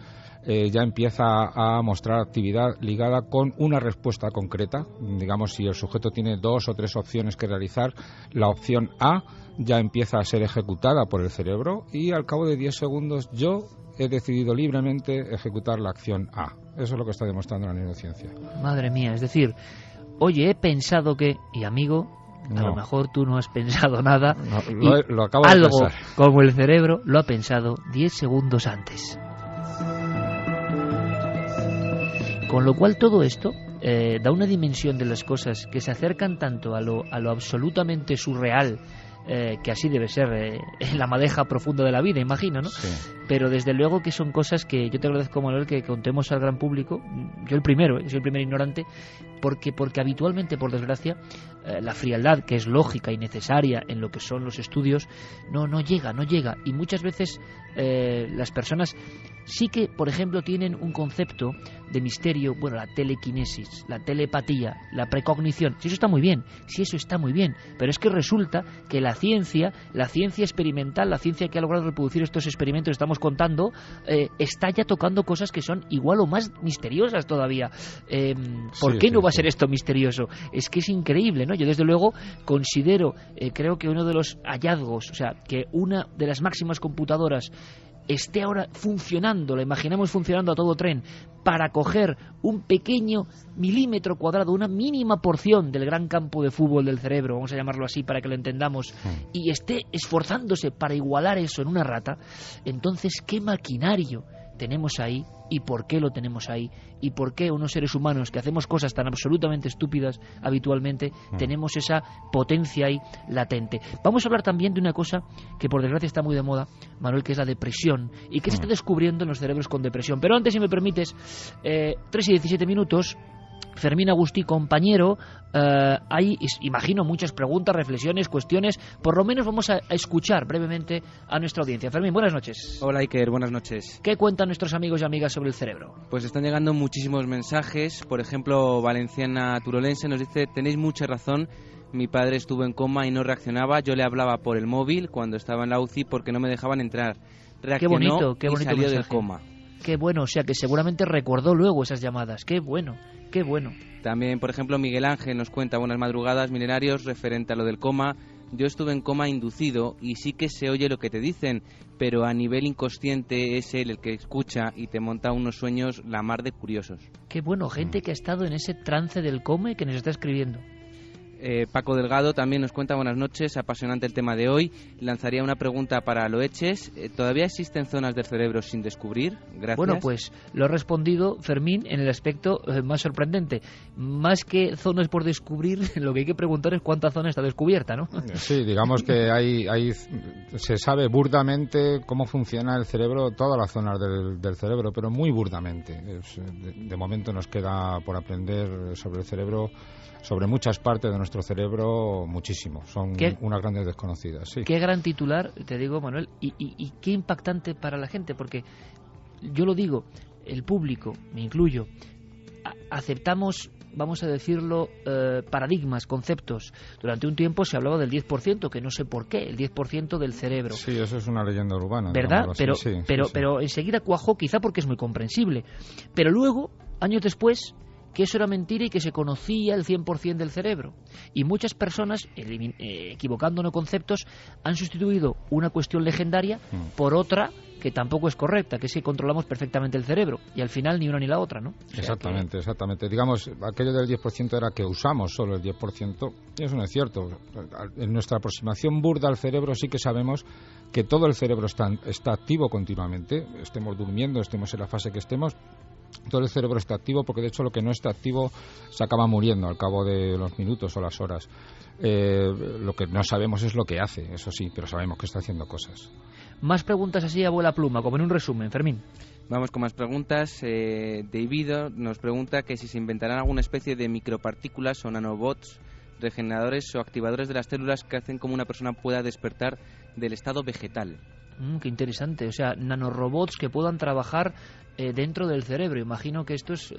Speaker 2: ya empieza a mostrar actividad ligada con una respuesta concreta. Digamos, si el sujeto tiene 2 o 3 opciones que realizar, la opción A ya empieza a ser ejecutada por el cerebro y al cabo de 10 segundos yo he decidido libremente ejecutar la acción A. Eso es lo que está demostrando la neurociencia.
Speaker 1: Madre mía, es decir, oye, he pensado que... Y amigo, a lo mejor tú no has pensado nada.
Speaker 2: Lo acabo de
Speaker 1: algo
Speaker 2: pensar.
Speaker 1: Como el cerebro lo ha pensado 10 segundos antes. Con lo cual todo esto da una dimensión de las cosas que se acercan tanto a lo absolutamente surreal, que así debe ser en la madeja profunda de la vida, imagino, ¿no?
Speaker 2: Sí.
Speaker 1: Pero desde luego que son cosas que yo te agradezco, Manuel, que contemos al gran público. Yo el primero, soy el primer ignorante, porque habitualmente, por desgracia, la frialdad, que es lógica y necesaria en lo que son los estudios, no llega. Y muchas veces las personas sí que, por ejemplo, tienen un concepto de misterio, bueno, la telequinesis, la telepatía, la precognición. Sí, eso está muy bien, pero es que resulta que la ciencia experimental, la ciencia que ha logrado reproducir estos experimentos que estamos contando, está ya tocando cosas que son igual o más misteriosas todavía. ¿Por qué no va a ser esto misterioso? Es que es increíble, ¿no? Yo desde luego considero, creo que uno de los hallazgos, o sea, que una de las máximas computadoras esté ahora funcionando, la imaginamos funcionando a todo tren, para coger un pequeño milímetro cuadrado, una mínima porción del gran campo de fútbol del cerebro, vamos a llamarlo así para que lo entendamos, y esté esforzándose para igualar eso en una rata, entonces ¿qué maquinario tenemos ahí? ¿Y por qué lo tenemos ahí? ¿Y por qué unos seres humanos que hacemos cosas tan absolutamente estúpidas habitualmente tenemos esa potencia ahí latente? Vamos a hablar también de una cosa que por desgracia está muy de moda, Manuel, que es la depresión y que se está descubriendo en los cerebros con depresión. Pero antes, si me permites, 3 y 17 minutos, Fermín Agustí, compañero, hay, imagino, muchas preguntas, reflexiones, cuestiones. Por lo menos vamos a escuchar brevemente a nuestra audiencia. Fermín, buenas noches.
Speaker 4: Hola, Iker, buenas noches.
Speaker 1: ¿Qué cuentan nuestros amigos y amigas sobre el cerebro?
Speaker 4: Pues están llegando muchísimos mensajes. Por ejemplo, Valenciana Turolense nos dice: tenéis mucha razón, mi padre estuvo en coma y no reaccionaba. Yo le hablaba por el móvil cuando estaba en la UCI porque no me dejaban entrar. Reaccionó
Speaker 1: qué bonito
Speaker 4: y salió
Speaker 1: mensaje
Speaker 4: del coma.
Speaker 1: Qué bueno, o sea que seguramente recordó luego esas llamadas. Qué bueno, qué bueno.
Speaker 4: También, por ejemplo, Miguel Ángel nos cuenta: buenas madrugadas, milenarios, referente a lo del coma. Yo estuve en coma inducido y sí que se oye lo que te dicen, pero a nivel inconsciente es él el que escucha y te monta unos sueños la mar de curiosos.
Speaker 1: Qué bueno, gente que ha estado en ese trance del coma y que nos está escribiendo.
Speaker 4: Paco Delgado también nos cuenta: buenas noches, apasionante el tema de hoy. Lanzaría una pregunta para Loeches. ¿Todavía existen zonas del cerebro sin descubrir? Gracias.
Speaker 1: Bueno, pues lo ha respondido Fermín en el aspecto más sorprendente. Más que zonas por descubrir, lo que hay que preguntar es cuánta zona está descubierta, ¿no?
Speaker 2: Sí, digamos que se sabe burdamente cómo funciona el cerebro, todas las zonas del cerebro, pero muy burdamente. De momento nos queda por aprender sobre el cerebro, sobre muchas partes de nuestro cerebro, muchísimo. Son unas grandes desconocidas. Sí.
Speaker 1: Qué gran titular, te digo, Manuel, y qué impactante para la gente, porque yo lo digo, el público, me incluyo, aceptamos, vamos a decirlo, paradigmas, conceptos. Durante un tiempo se hablaba del 10%, que no sé por qué, el 10% del cerebro.
Speaker 2: Sí, eso es una leyenda urbana.
Speaker 1: ¿Verdad? Pero enseguida cuajó, quizá porque es muy comprensible. Pero luego, años después, que eso era mentira y que se conocía el 100% del cerebro. Y muchas personas, equivocándonos conceptos, han sustituido una cuestión legendaria por otra que tampoco es correcta, que es que controlamos perfectamente el cerebro. Y al final ni una ni la otra, ¿no?
Speaker 2: Exactamente, exactamente. Digamos, aquello del 10% era que usamos solo el 10%. Y eso no es cierto. En nuestra aproximación burda al cerebro sí que sabemos que todo el cerebro está activo continuamente. Estemos durmiendo, estemos en la fase que estemos, todo el cerebro está activo, porque de hecho lo que no está activo se acaba muriendo al cabo de los minutos o las horas. Lo que no sabemos es lo que hace, eso sí, pero sabemos que está haciendo cosas.
Speaker 1: Más preguntas así a vuela pluma, como en un resumen, Fermín.
Speaker 4: Vamos con más preguntas. David nos pregunta que si se inventarán alguna especie de micropartículas o nanobots regeneradores o activadores de las células que hacen como una persona pueda despertar del estado vegetal.
Speaker 1: Qué interesante, o sea, nanorobots que puedan trabajar dentro del cerebro. Imagino que esto es,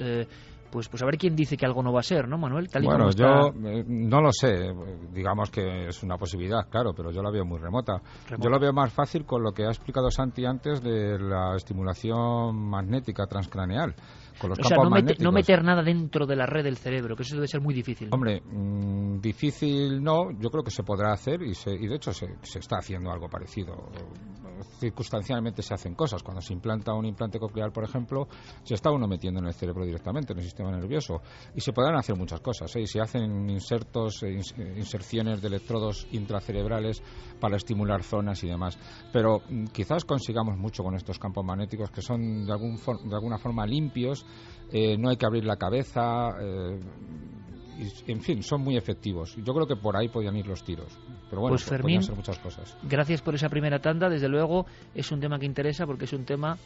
Speaker 1: pues a ver quién dice que algo no va a ser, ¿no, Manuel?
Speaker 2: Bueno, yo no lo sé, digamos que es una posibilidad, claro, pero yo la veo muy remota. Yo la veo más fácil con lo que ha explicado Santi antes de la estimulación magnética transcraneal. Con los campos magnéticos.
Speaker 1: No meter nada dentro de la red del cerebro, que eso debe ser muy difícil, ¿no?
Speaker 2: Hombre, difícil no, yo creo que se podrá hacer y de hecho se está haciendo algo parecido. Circunstancialmente se hacen cosas. Cuando se implanta un implante coclear, por ejemplo, se está uno metiendo en el cerebro directamente, en el sistema nervioso. Y se podrán hacer muchas cosas, ¿eh? Y se hacen inserciones de electrodos intracerebrales para estimular zonas y demás. Pero quizás consigamos mucho con estos campos magnéticos que son de alguna forma limpios. No hay que abrir la cabeza, en fin, son muy efectivos. Yo creo que por ahí podían ir los tiros. Pero bueno,
Speaker 1: pues Fermín,
Speaker 2: podían ser muchas cosas.
Speaker 1: Gracias por esa primera tanda. Desde luego es un tema que interesa porque es un tema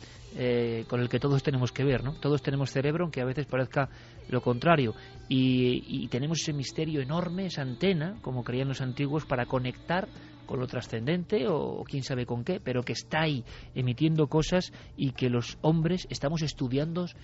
Speaker 1: con el que todos tenemos que ver, ¿no? Todos tenemos cerebro, aunque a veces parezca lo contrario. Y tenemos ese misterio enorme, esa antena, como creían los antiguos, para conectar con lo trascendente o quién sabe con qué, pero que está ahí emitiendo cosas y que los hombres estamos estudiándonos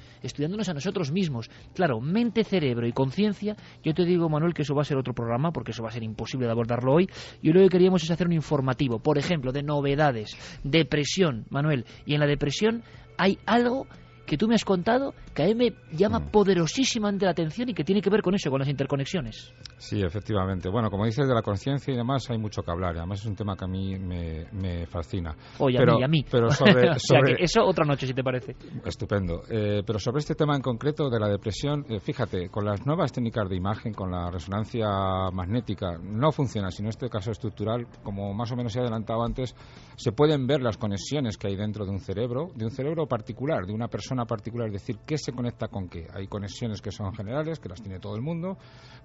Speaker 1: a nosotros mismos. Claro, mente, cerebro y conciencia. Yo te digo, Manuel, que eso va a ser otro programa porque eso va a ser imposible de abordarlo hoy. Y lo que queríamos es hacer un informativo, por ejemplo, de novedades, depresión, Manuel. Y en la depresión hay algo que tú me has contado que a mí me llama poderosísimamente la atención y que tiene que ver con eso, con las interconexiones.
Speaker 2: Sí, efectivamente. Bueno, como dices, de la conciencia y demás hay mucho que hablar. Además es un tema que a mí me fascina.
Speaker 1: Oye, a mí.
Speaker 2: Pero sobre,
Speaker 1: o sea, que eso otra noche, si te parece.
Speaker 2: Estupendo. Pero sobre este tema en concreto de la depresión, fíjate, con las nuevas técnicas de imagen, con la resonancia magnética, no funciona, sino en este caso estructural, como más o menos se ha adelantado antes, se pueden ver las conexiones que hay dentro de un cerebro particular, de una persona particular, es decir, qué se conecta con qué. Hay conexiones que son generales, que las tiene todo el mundo,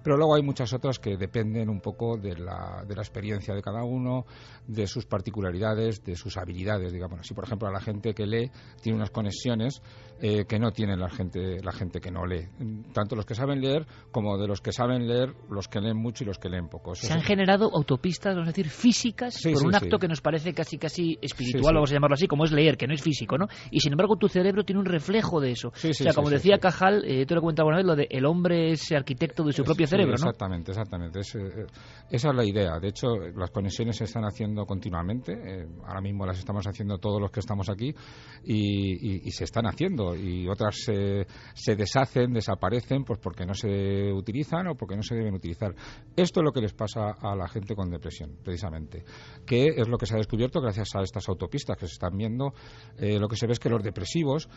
Speaker 2: pero luego hay muchas otras que dependen un poco de la experiencia de cada uno, de sus particularidades, de sus habilidades, digamos así. Por ejemplo, a la gente que lee tiene unas conexiones que no tiene la gente que no lee. Tanto los que saben leer como de los que saben leer, los que leen mucho y los que leen poco.
Speaker 1: Se han generado autopistas, vamos a decir, físicas, por un acto que nos parece casi espiritual, vamos a llamarlo así, como es leer, que no es físico, ¿no? Y sin embargo tu cerebro tiene un reflejo de eso.
Speaker 2: Sí,
Speaker 1: o sea, como decía Cajal, te lo comentaba una vez, lo de el hombre es arquitecto de su propio cerebro, ¿no?
Speaker 2: Exactamente. Esa es la idea. De hecho, las conexiones se están haciendo continuamente. Ahora mismo las estamos haciendo todos los que estamos aquí y se están haciendo. Y otras se deshacen, desaparecen, pues porque no se utilizan o porque no se deben utilizar. Esto es lo que les pasa a la gente con depresión, precisamente. Que es lo que se ha descubierto gracias a estas autopistas que se están viendo. Lo que se ve es que los depresivos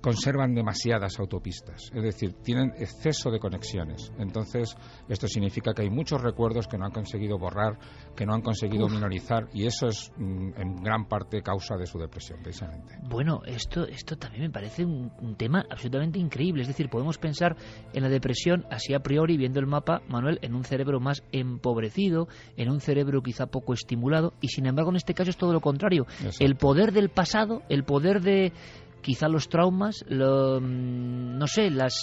Speaker 2: conservan demasiadas autopistas, es decir, tienen exceso de conexiones. Entonces, esto significa que hay muchos recuerdos que no han conseguido borrar, que no han conseguido minorizar, y eso es en gran parte causa de su depresión, precisamente.
Speaker 1: Bueno, esto también me parece un tema absolutamente increíble. Es decir, podemos pensar en la depresión así a priori, viendo el mapa, Manuel, en un cerebro más empobrecido, en un cerebro quizá poco estimulado, y sin embargo en este caso es todo lo contrario. Exacto. El poder del pasado, el poder de quizá los traumas, no sé, las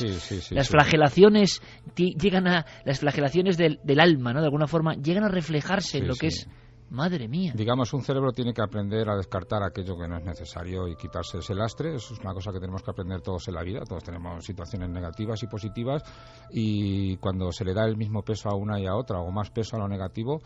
Speaker 1: flagelaciones llegan a las flagelaciones del alma, ¿no? De alguna forma llegan a reflejarse en lo que es. Madre mía.
Speaker 2: Digamos, un cerebro tiene que aprender a descartar aquello que no es necesario y quitarse ese lastre. Eso es una cosa que tenemos que aprender todos en la vida. Todos tenemos situaciones negativas y positivas, y cuando se le da el mismo peso a una y a otra, o más peso a lo negativo,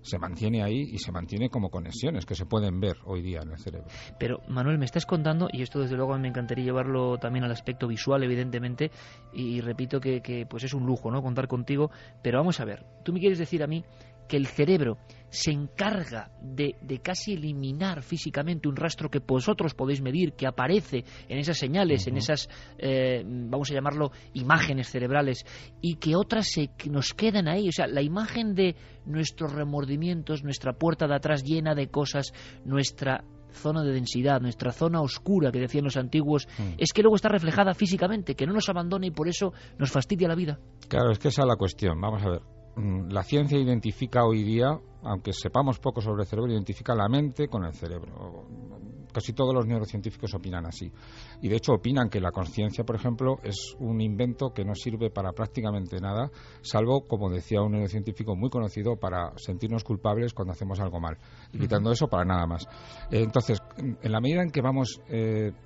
Speaker 2: se mantiene ahí y se mantiene como conexiones que se pueden ver hoy día en el cerebro.
Speaker 1: Pero, Manuel, me estás contando, y esto desde luego me encantaría llevarlo también al aspecto visual, evidentemente, y repito que pues es un lujo, ¿no?, contar contigo, pero vamos a ver, tú me quieres decir a mí que el cerebro se encarga de casi eliminar físicamente un rastro que vosotros podéis medir, que aparece en esas señales, en esas, vamos a llamarlo, imágenes cerebrales, y que otras nos quedan ahí. O sea, la imagen de nuestros remordimientos, nuestra puerta de atrás llena de cosas, nuestra zona de densidad, nuestra zona oscura, que decían los antiguos, es que luego está reflejada físicamente, que no nos abandona y por eso nos fastidia la vida.
Speaker 2: Claro, es que esa es la cuestión. Vamos a ver. La ciencia identifica hoy día, aunque sepamos poco sobre el cerebro, identifica la mente con el cerebro. Casi todos los neurocientíficos opinan así. Y de hecho opinan que la conciencia, por ejemplo, es un invento que no sirve para prácticamente nada, salvo, como decía un neurocientífico muy conocido, para sentirnos culpables cuando hacemos algo mal. Y quitando eso, para nada más. Entonces, en la medida en que vamos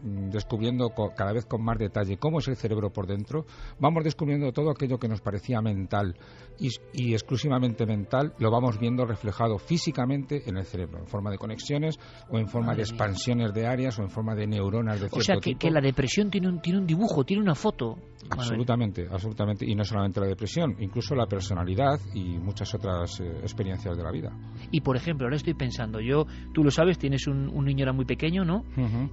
Speaker 2: descubriendo cada vez con más detalle cómo es el cerebro por dentro, vamos descubriendo todo aquello que nos parecía mental y exclusivamente mental, lo vamos viendo reflejado físicamente en el cerebro, en forma de conexiones o en forma de expansiones de áreas o en forma de neuronas de cierto tipo.
Speaker 1: O sea, que la depresión tiene un dibujo, tiene una foto.
Speaker 2: Absolutamente. Y no solamente la depresión, incluso la personalidad y muchas otras experiencias de la vida.
Speaker 1: Y por ejemplo, ahora estoy pensando, tú lo sabes, tienes un niño ahora muy pequeño, ¿no?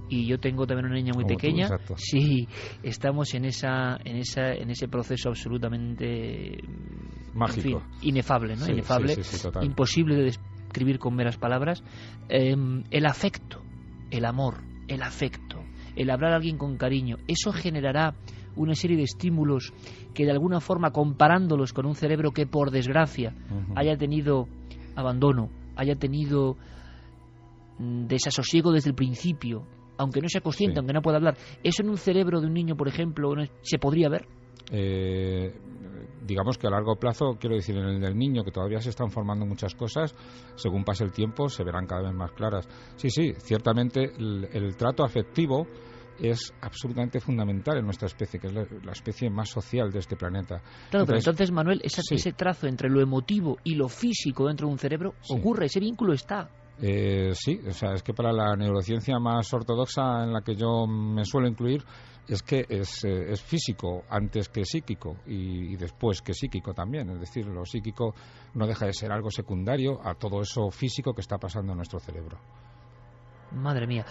Speaker 1: Y yo tengo también una niña muy pequeña.
Speaker 2: Exacto.
Speaker 1: Sí, estamos en ese proceso absolutamente
Speaker 2: mágico,
Speaker 1: en fin, inefable, ¿no?
Speaker 2: Sí,
Speaker 1: inefable,
Speaker 2: sí,
Speaker 1: imposible de describir con meras palabras. El afecto, el amor, el afecto, el hablar a alguien con cariño, eso generará una serie de estímulos que de alguna forma, comparándolos con un cerebro que por desgracia haya tenido abandono, haya tenido desasosiego desde el principio, aunque no sea consciente, aunque no pueda hablar, ¿eso en un cerebro de un niño, por ejemplo, se podría ver?
Speaker 2: Digamos que a largo plazo, quiero decir, en el del niño, que todavía se están formando muchas cosas, según pase el tiempo se verán cada vez más claras. Sí, ciertamente el trato afectivo es absolutamente fundamental en nuestra especie, que es la especie más social de este planeta.
Speaker 1: Claro, pero entonces, Manuel, ese trazo entre lo emotivo y lo físico dentro de un cerebro ocurre, ese vínculo está.
Speaker 2: Sí, o sea, es que para la neurociencia más ortodoxa en la que yo me suelo incluir, es que es físico antes que psíquico y después que psíquico también. Es decir, lo psíquico no deja de ser algo secundario a todo eso físico que está pasando en nuestro cerebro.
Speaker 1: Madre mía.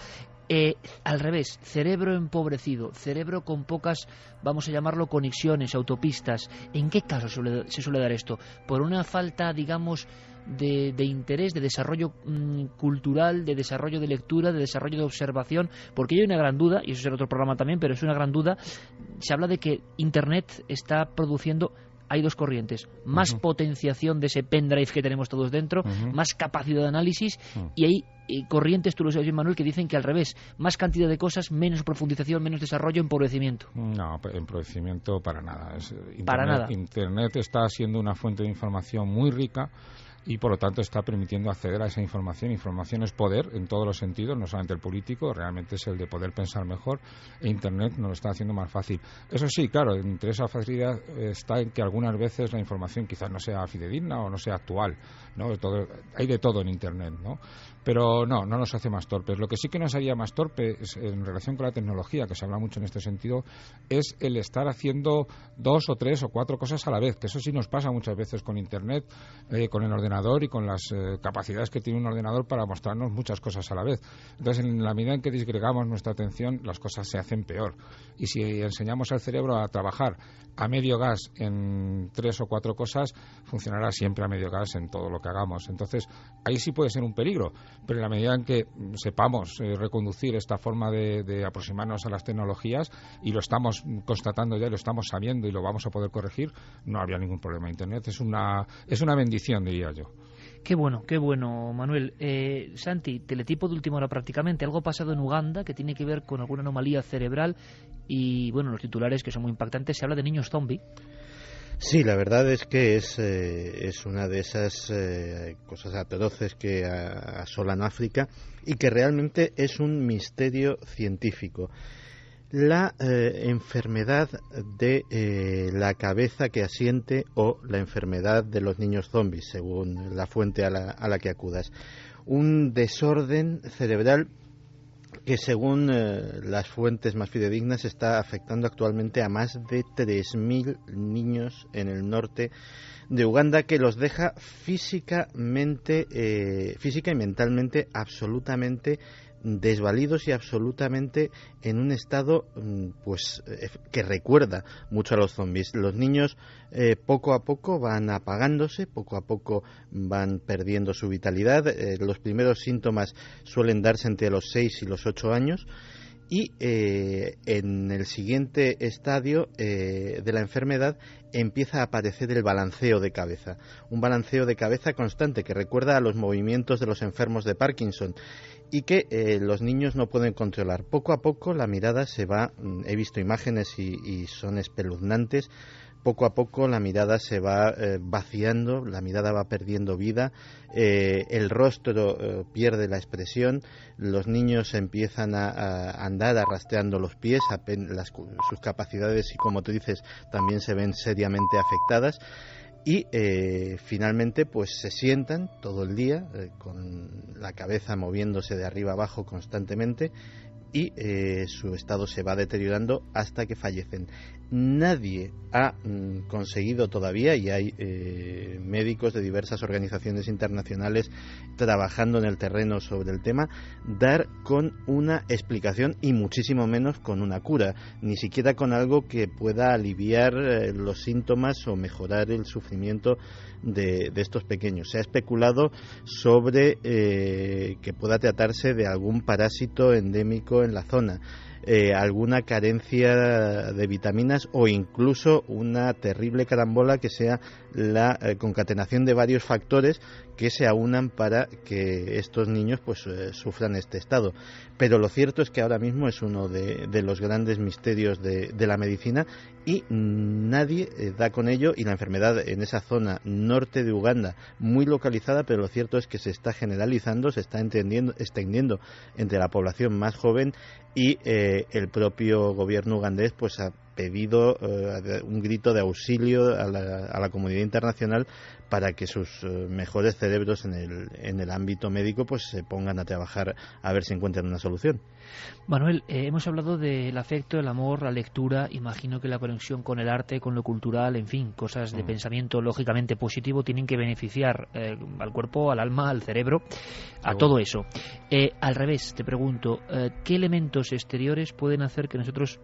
Speaker 1: Al revés, cerebro empobrecido, cerebro con pocas, vamos a llamarlo, conexiones, autopistas. ¿En qué caso se suele dar esto? ¿Por una falta, digamos, de interés, de desarrollo cultural, de desarrollo de lectura, de desarrollo de observación? Porque hay una gran duda, y eso será otro programa también, pero es una gran duda. Se habla de que Internet está produciendo... Hay dos corrientes, más potenciación de ese pendrive que tenemos todos dentro, más capacidad de análisis, y hay corrientes, tú lo sabes bien, Manuel, que dicen que al revés, más cantidad de cosas, menos profundización, menos desarrollo, empobrecimiento.
Speaker 2: No, empobrecimiento para nada.
Speaker 1: Para nada.
Speaker 2: Internet está siendo una fuente de información muy rica, y por lo tanto está permitiendo acceder a esa información. Información es poder en todos los sentidos, no solamente el político, realmente es el de poder pensar mejor, e Internet nos lo está haciendo más fácil. Eso sí, claro, entre esa facilidad está en que algunas veces la información quizás no sea fidedigna o no sea actual, ¿no? Hay de todo en Internet, ¿no? Pero no nos hace más torpes. Lo que sí que nos haría más torpes en relación con la tecnología, que se habla mucho en este sentido, es el estar haciendo 2 o 3 o 4 cosas a la vez, que eso sí nos pasa muchas veces con Internet, con el ordenador y con las capacidades que tiene un ordenador para mostrarnos muchas cosas a la vez. Entonces, en la medida en que disgregamos nuestra atención, las cosas se hacen peor. Y si enseñamos al cerebro a trabajar a medio gas en 3 o 4 cosas, funcionará siempre a medio gas en todo lo que hagamos. Entonces, ahí sí puede ser un peligro, pero en la medida en que sepamos reconducir esta forma de aproximarnos a las tecnologías, y lo estamos constatando ya, lo estamos sabiendo y lo vamos a poder corregir, no habría ningún problema. Internet es una bendición, diría yo.
Speaker 1: Qué bueno, Manuel. Santi, teletipo de última hora prácticamente. Algo pasado en Uganda que tiene que ver con alguna anomalía cerebral y, bueno, los titulares que son muy impactantes. Se habla de niños zombie.
Speaker 3: Sí, la verdad es que es una de esas cosas atroces que asolan África y que realmente es un misterio científico. La enfermedad de la cabeza que asiente o la enfermedad de los niños zombies, según la fuente a la que acudas. Un desorden cerebral que, según las fuentes más fidedignas, está afectando actualmente a más de 3.000 niños en el norte de Uganda, que los deja física y mentalmente absolutamente desvalidos y absolutamente en un estado que recuerda mucho a los zombies. Los niños poco a poco van apagándose, poco a poco van perdiendo su vitalidad. Los primeros síntomas suelen darse entre los 6 y los 8 años. Y en el siguiente estadio de la enfermedad empieza a aparecer el balanceo de cabeza, un balanceo de cabeza constante que recuerda a los movimientos de los enfermos de Parkinson y que los niños no pueden controlar. Poco a poco la mirada se va, he visto imágenes y son espeluznantes. Poco a poco la mirada se va vaciando, la mirada va perdiendo vida, el rostro pierde la expresión, los niños empiezan a andar arrastreando los pies, sus capacidades, y como tú dices, también se ven seriamente afectadas. Y finalmente pues se sientan todo el día con la cabeza moviéndose de arriba abajo constantemente y su estado se va deteriorando hasta que fallecen. Nadie ha conseguido todavía, y hay médicos de diversas organizaciones internacionales trabajando en el terreno sobre el tema, dar con una explicación y muchísimo menos con una cura, ni siquiera con algo que pueda aliviar los síntomas o mejorar el sufrimiento de estos pequeños. Se ha especulado sobre que pueda tratarse de algún parásito endémico en la zona, alguna carencia de vitaminas o incluso una terrible carambola que sea la concatenación de varios factores que se aunan para que estos niños sufran este estado. Pero lo cierto es que ahora mismo es uno de los grandes misterios de la medicina y nadie da con ello, y la enfermedad en esa zona norte de Uganda, muy localizada, pero lo cierto es que se está generalizando, se está extendiendo entre la población más joven y el propio gobierno ugandés ha pedido un grito de auxilio a la comunidad internacional para que sus mejores cerebros en el ámbito médico se pongan a trabajar a ver si encuentran una solución.
Speaker 1: Manuel, hemos hablado del afecto, el amor, la lectura, imagino que la conexión con el arte, con lo cultural, en fin, cosas de pensamiento lógicamente positivo tienen que beneficiar al cuerpo, al alma, al cerebro, a todo eso. Al revés, te pregunto, ¿qué elementos exteriores pueden hacer que nosotros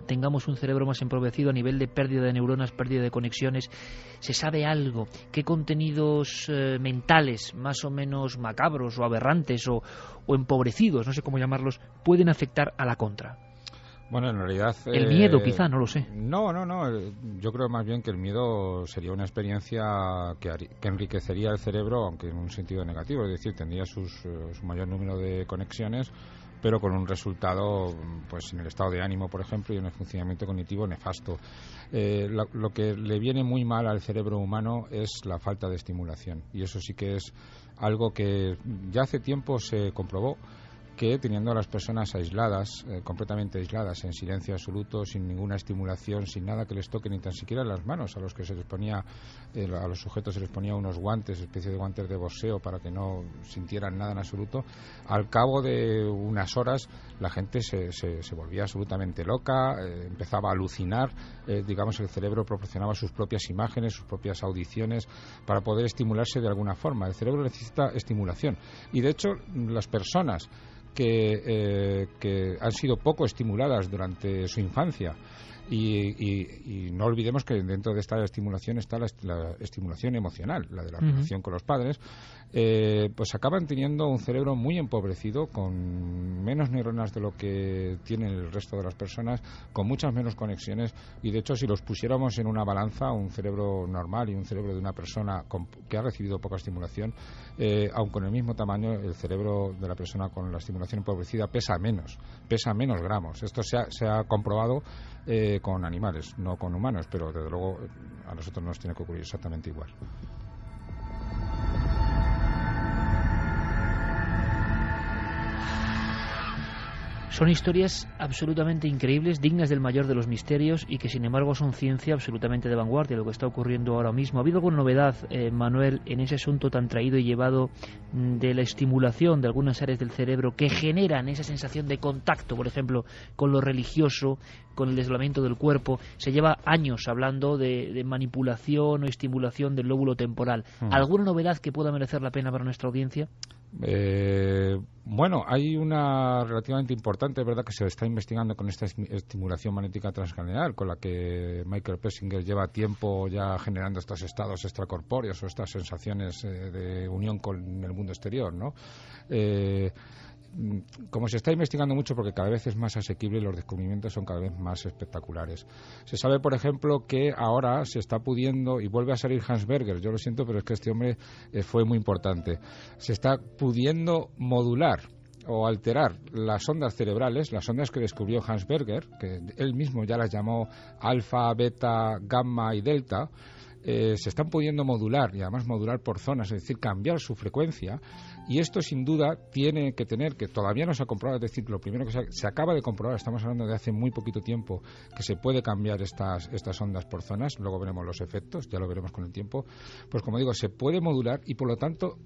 Speaker 1: tengamos un cerebro más empobrecido a nivel de pérdida de neuronas, pérdida de conexiones? ¿Se sabe algo? ¿Qué contenidos mentales más o menos macabros o aberrantes o empobrecidos, no sé cómo llamarlos, pueden afectar a la contra?
Speaker 2: Bueno, en realidad...
Speaker 1: El miedo, quizá, no lo sé.
Speaker 2: No. Yo creo más bien que el miedo sería una experiencia que enriquecería el cerebro, aunque en un sentido negativo. Es decir, tendría su mayor número de conexiones, pero con un resultado, pues en el estado de ánimo, por ejemplo, y en el funcionamiento cognitivo nefasto. Lo que le viene muy mal al cerebro humano es la falta de estimulación. Y eso sí que es algo que ya hace tiempo se comprobó, que teniendo a las personas aisladas, completamente aisladas, en silencio absoluto, sin ninguna estimulación, sin nada que les toque, ni tan siquiera las manos, a los que se les ponía, a los sujetos se les ponía unos guantes, especie de guantes de boxeo, para que no sintieran nada en absoluto, al cabo de unas horas la gente se volvía absolutamente loca, empezaba a alucinar, digamos, el cerebro proporcionaba sus propias imágenes, sus propias audiciones, para poder estimularse de alguna forma. El cerebro necesita estimulación, y de hecho las personas que han sido poco estimuladas durante su infancia, y no olvidemos que dentro de esta estimulación está la estimulación emocional, la de la relación con los padres, pues acaban teniendo un cerebro muy empobrecido, con menos neuronas de lo que tienen el resto de las personas, con muchas menos conexiones, y de hecho si los pusiéramos en una balanza, un cerebro normal y un cerebro de una persona que ha recibido poca estimulación, aun con el mismo tamaño, el cerebro de la persona con la estimulación empobrecida pesa menos gramos. Esto se ha comprobado con animales, no con humanos, pero desde luego a nosotros nos tiene que ocurrir exactamente igual.
Speaker 1: Son historias absolutamente increíbles, dignas del mayor de los misterios, y que sin embargo son ciencia absolutamente de vanguardia, lo que está ocurriendo ahora mismo. ¿Ha habido alguna novedad, Manuel, en ese asunto tan traído y llevado de la estimulación de algunas áreas del cerebro que generan esa sensación de contacto, por ejemplo, con lo religioso, con el desdoblamiento del cuerpo? Se lleva años hablando de manipulación o estimulación del lóbulo temporal. ¿Alguna novedad que pueda merecer la pena para nuestra audiencia?
Speaker 2: Bueno, hay una relativamente importante, es verdad, que se está investigando con esta estimulación magnética transcranial, con la que Michael Pessinger lleva tiempo ya generando estos estados extracorpóreos o estas sensaciones de unión con el mundo exterior, ¿no? Como se está investigando mucho, porque cada vez es más asequible, los descubrimientos son cada vez más espectaculares. Se sabe, por ejemplo, que ahora se está pudiendo, y vuelve a salir Hans Berger, yo lo siento, pero es que este hombre fue muy importante, se está pudiendo modular o alterar las ondas cerebrales, las ondas que descubrió Hans Berger, que él mismo ya las llamó alfa, beta, gamma y delta. Se están pudiendo modular, y además modular por zonas, es decir, cambiar su frecuencia, y esto sin duda tiene que tener, que todavía no se ha comprobado, es decir, lo primero que se acaba de comprobar, estamos hablando de hace muy poquito tiempo, que se puede cambiar estas ondas por zonas, luego veremos los efectos, ya lo veremos con el tiempo. Pues como digo, se puede modular, y por lo tanto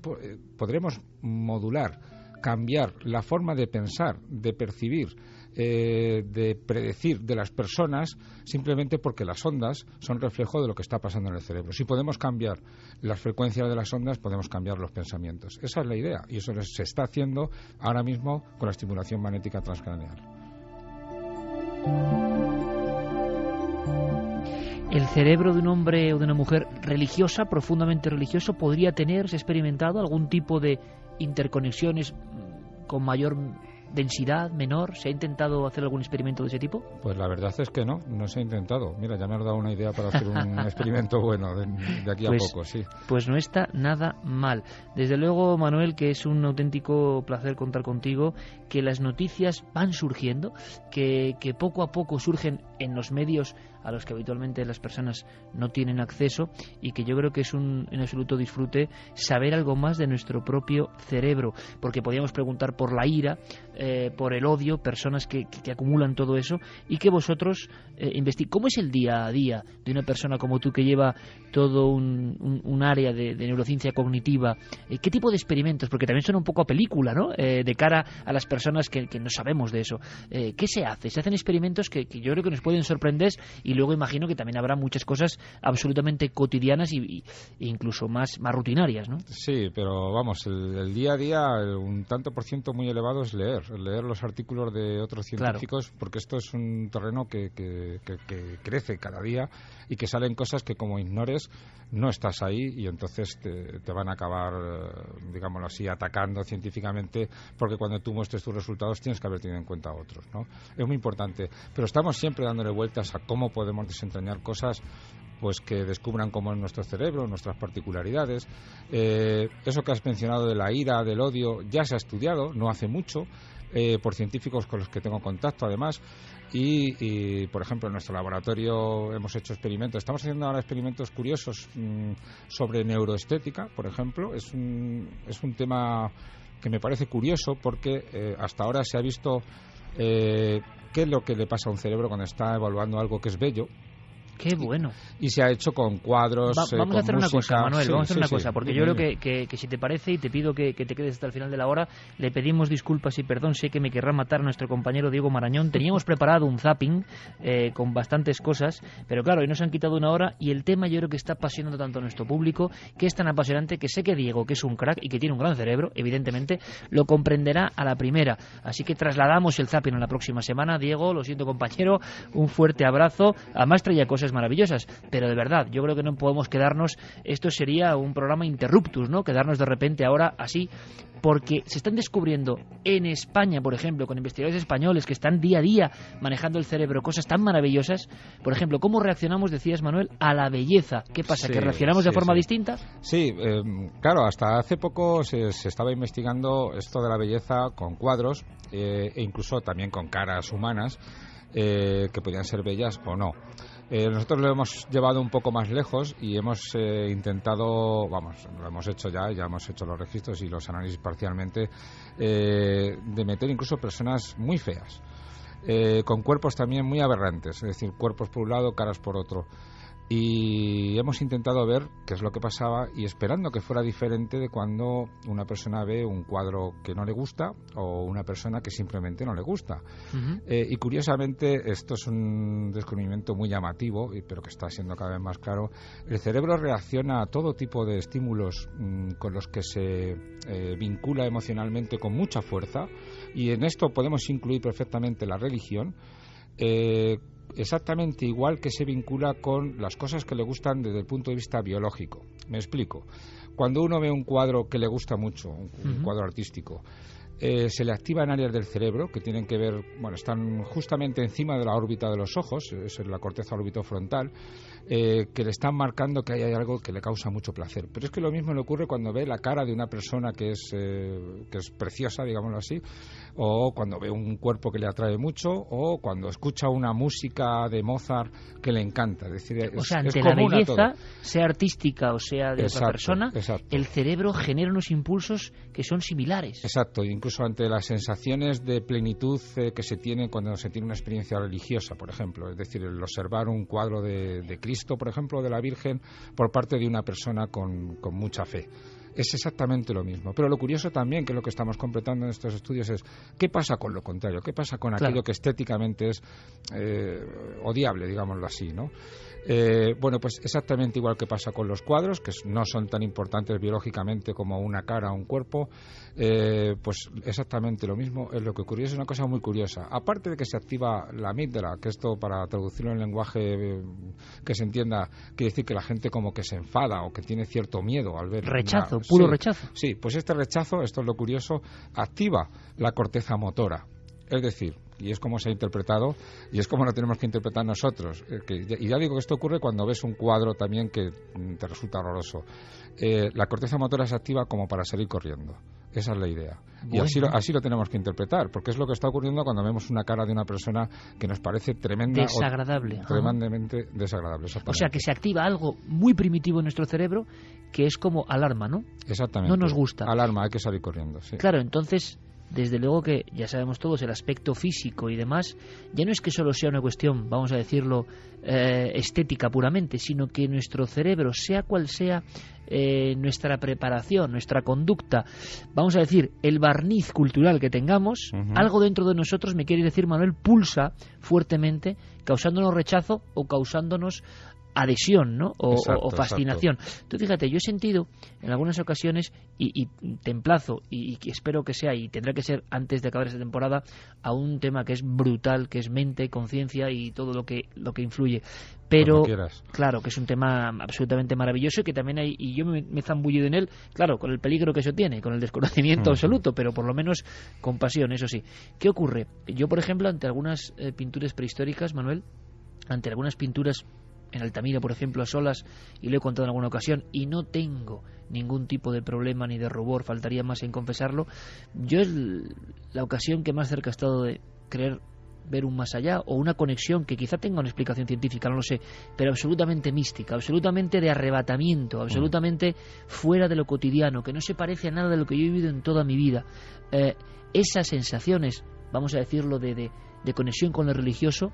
Speaker 2: podremos modular, cambiar la forma de pensar, de percibir, de predecir de las personas, simplemente porque las ondas son reflejo de lo que está pasando en el cerebro. Si podemos cambiar las frecuencias de las ondas, podemos cambiar los pensamientos. Esa es la idea, y eso se está haciendo ahora mismo con la estimulación magnética transcranial.
Speaker 1: ¿El cerebro de un hombre o de una mujer religiosa, profundamente religioso, podría tener, se ha experimentado, algún tipo de interconexiones con mayor densidad, menor? ¿Se ha intentado hacer algún experimento de ese tipo?
Speaker 2: Pues la verdad es que no se ha intentado. Mira, ya me has dado una idea para hacer un experimento bueno de aquí a poco, sí.
Speaker 1: Pues no está nada mal. Desde luego, Manuel, que es un auténtico placer contar contigo, que las noticias van surgiendo, que poco a poco surgen en los medios a los que habitualmente las personas no tienen acceso, y que yo creo que es un en absoluto disfrute saber algo más de nuestro propio cerebro, porque podíamos preguntar por la ira, por el odio, personas que acumulan todo eso, y que vosotros investiguéis. ¿Cómo es el día a día de una persona como tú, que lleva todo un área de neurociencia cognitiva? ¿Qué tipo de experimentos? Porque también suena un poco a película, ¿no? De cara a las personas que no sabemos de eso. ¿Qué se hace? Se hacen experimentos que yo creo que nos pueden sorprender, y luego imagino que también habrá muchas cosas absolutamente cotidianas e incluso más rutinarias, ¿no?
Speaker 2: Sí, pero vamos, el día a día, un tanto por ciento muy elevado es leer. leer los artículos de otros científicos,
Speaker 1: claro,
Speaker 2: porque esto es un terreno que crece cada día y que salen cosas que como ignores no estás ahí y entonces te van a acabar, digámoslo así, atacando científicamente, porque cuando tú muestres tus resultados tienes que haber tenido en cuenta a otros, ¿no? Es muy importante, pero estamos siempre dándole vueltas a cómo podemos desentrañar cosas pues que descubran cómo es nuestro cerebro, nuestras particularidades. Eso que has mencionado de la ira, del odio, ya se ha estudiado, no hace mucho, por científicos con los que tengo contacto además, y por ejemplo en nuestro laboratorio hemos hecho experimentos, estamos haciendo ahora experimentos curiosos sobre neuroestética, por ejemplo. Es un tema que me parece curioso porque hasta ahora se ha visto qué es lo que le pasa a un cerebro cuando está evaluando algo que es bello.
Speaker 1: Qué bueno.
Speaker 2: Y se ha hecho con cuadros,
Speaker 1: vamos a hacer
Speaker 2: con
Speaker 1: una
Speaker 2: música.
Speaker 1: cosa, Manuel,
Speaker 2: Sí,
Speaker 1: vamos a hacer
Speaker 2: sí,
Speaker 1: una
Speaker 2: sí.
Speaker 1: cosa, porque yo creo que si te parece, y te pido que te quedes hasta el final de la hora, le pedimos disculpas y perdón, sé que me querrá matar nuestro compañero Diego Marañón. Teníamos preparado un zapping con bastantes cosas, pero claro, hoy nos han quitado una hora y el tema yo creo que está apasionando tanto a nuestro público, que es tan apasionante que sé que Diego, que es un crack y que tiene un gran cerebro, evidentemente, lo comprenderá a la primera. Así que trasladamos el zapping a la próxima semana. Diego, lo siento compañero, un fuerte abrazo. Además traía cosas maravillosas. Pero de verdad, yo creo que no podemos quedarnos, esto sería un programa interruptus, ¿no? Quedarnos de repente ahora así, porque se están descubriendo en España, por ejemplo, con investigadores españoles que están día a día manejando el cerebro, cosas tan maravillosas. Por ejemplo, ¿cómo reaccionamos, decías Manuel, a la belleza? ¿Qué pasa?
Speaker 2: Sí,
Speaker 1: ¿Que reaccionamos de forma distinta?
Speaker 2: Sí, claro, hasta hace poco se estaba investigando esto de la belleza con cuadros e incluso también con caras humanas que podían ser bellas o no. Nosotros lo hemos llevado un poco más lejos y hemos intentado, lo hemos hecho ya hemos hecho los registros y los análisis parcialmente, de meter incluso personas muy feas, con cuerpos también muy aberrantes, es decir, cuerpos por un lado, caras por otro. Y hemos intentado ver qué es lo que pasaba y esperando que fuera diferente de cuando una persona ve un cuadro que no le gusta o una persona que simplemente no le gusta.
Speaker 1: Uh-huh.
Speaker 2: Y curiosamente, esto es un descubrimiento muy llamativo, pero que está siendo cada vez más claro. El cerebro reacciona a todo tipo de estímulos con los que se vincula emocionalmente con mucha fuerza, y en esto podemos incluir perfectamente la religión. Exactamente igual que se vincula con las cosas que le gustan desde el punto de vista biológico. Me explico. Cuando uno ve un cuadro que le gusta mucho, un cuadro artístico, se le activan áreas del cerebro que tienen que ver, están justamente encima de la órbita de los ojos, es la corteza orbitofrontal, que le están marcando que hay algo que le causa mucho placer. Pero es que lo mismo le ocurre cuando ve la cara de una persona que es preciosa, digámoslo así, o cuando ve un cuerpo que le atrae mucho, o cuando escucha una música de Mozart que le encanta. Es decir,
Speaker 1: ante la belleza, sea artística o sea de otra persona,
Speaker 2: exacto.
Speaker 1: El cerebro genera unos impulsos que son similares.
Speaker 2: Exacto, incluso ante las sensaciones de plenitud que se tiene cuando se tiene una experiencia religiosa, por ejemplo. Es decir, el observar un cuadro de Cristo, por ejemplo, de la Virgen, por parte de una persona con mucha fe. Es exactamente lo mismo. Pero lo curioso también, que es lo que estamos completando en estos estudios, es qué pasa con lo contrario, qué pasa con aquello que estéticamente es odiable, digámoslo así, ¿no? Pues exactamente igual que pasa con los cuadros, que no son tan importantes biológicamente como una cara o un cuerpo, pues exactamente lo mismo es lo que ocurre. Es una cosa muy curiosa. Aparte de que se activa la amígdala, que esto, para traducirlo en lenguaje que se entienda, quiere decir que la gente como que se enfada o que tiene cierto miedo al ver...
Speaker 1: Rechazo, puro rechazo.
Speaker 2: Sí, pues este rechazo, esto es lo curioso, activa la corteza motora. Es decir, y es como se ha interpretado, y es como lo tenemos que interpretar nosotros. Y ya digo que esto ocurre cuando ves un cuadro también que te resulta horroroso. La corteza motora se activa como para salir corriendo. Esa es la idea.
Speaker 1: Bueno.
Speaker 2: Y así lo tenemos que interpretar, porque es lo que está ocurriendo cuando vemos una cara de una persona que nos parece tremenda
Speaker 1: desagradable.
Speaker 2: Tremendamente desagradable.
Speaker 1: O sea, que se activa algo muy primitivo en nuestro cerebro que es como alarma, ¿no?
Speaker 2: Exactamente.
Speaker 1: No nos gusta.
Speaker 2: Alarma, hay que salir corriendo, sí.
Speaker 1: Claro, entonces... Desde luego que ya sabemos todos el aspecto físico y demás, ya no es que solo sea una cuestión, vamos a decirlo, estética puramente, sino que nuestro cerebro, sea cual sea nuestra preparación, nuestra conducta, vamos a decir, el barniz cultural que tengamos, algo dentro de nosotros, me quiere decir Manuel, pulsa fuertemente, causándonos rechazo o causándonos adhesión, ¿no?
Speaker 2: Exacto,
Speaker 1: o fascinación. Tú fíjate, yo he sentido en algunas ocasiones, y te emplazo, y espero que sea, y tendrá que ser antes de acabar esta temporada, a un tema que es brutal, que es mente, conciencia y todo lo que influye. Pero claro, que es un tema absolutamente maravilloso y que también hay, y yo me he zambullido en él, claro, con el peligro que eso tiene, con el desconocimiento absoluto, pero por lo menos con pasión, eso sí. ¿Qué ocurre? Yo, por ejemplo, ante algunas pinturas prehistóricas, Manuel, ante algunas pinturas en Altamira, por ejemplo, a solas, y lo he contado en alguna ocasión, y no tengo ningún tipo de problema ni de rubor, faltaría más en confesarlo, yo es la ocasión que más cerca he estado de creer ver un más allá, o una conexión que quizá tenga una explicación científica, no lo sé, pero absolutamente mística, absolutamente de arrebatamiento, absolutamente fuera de lo cotidiano, que no se parece a nada de lo que yo he vivido en toda mi vida. Esas sensaciones, vamos a decirlo, de conexión con lo religioso,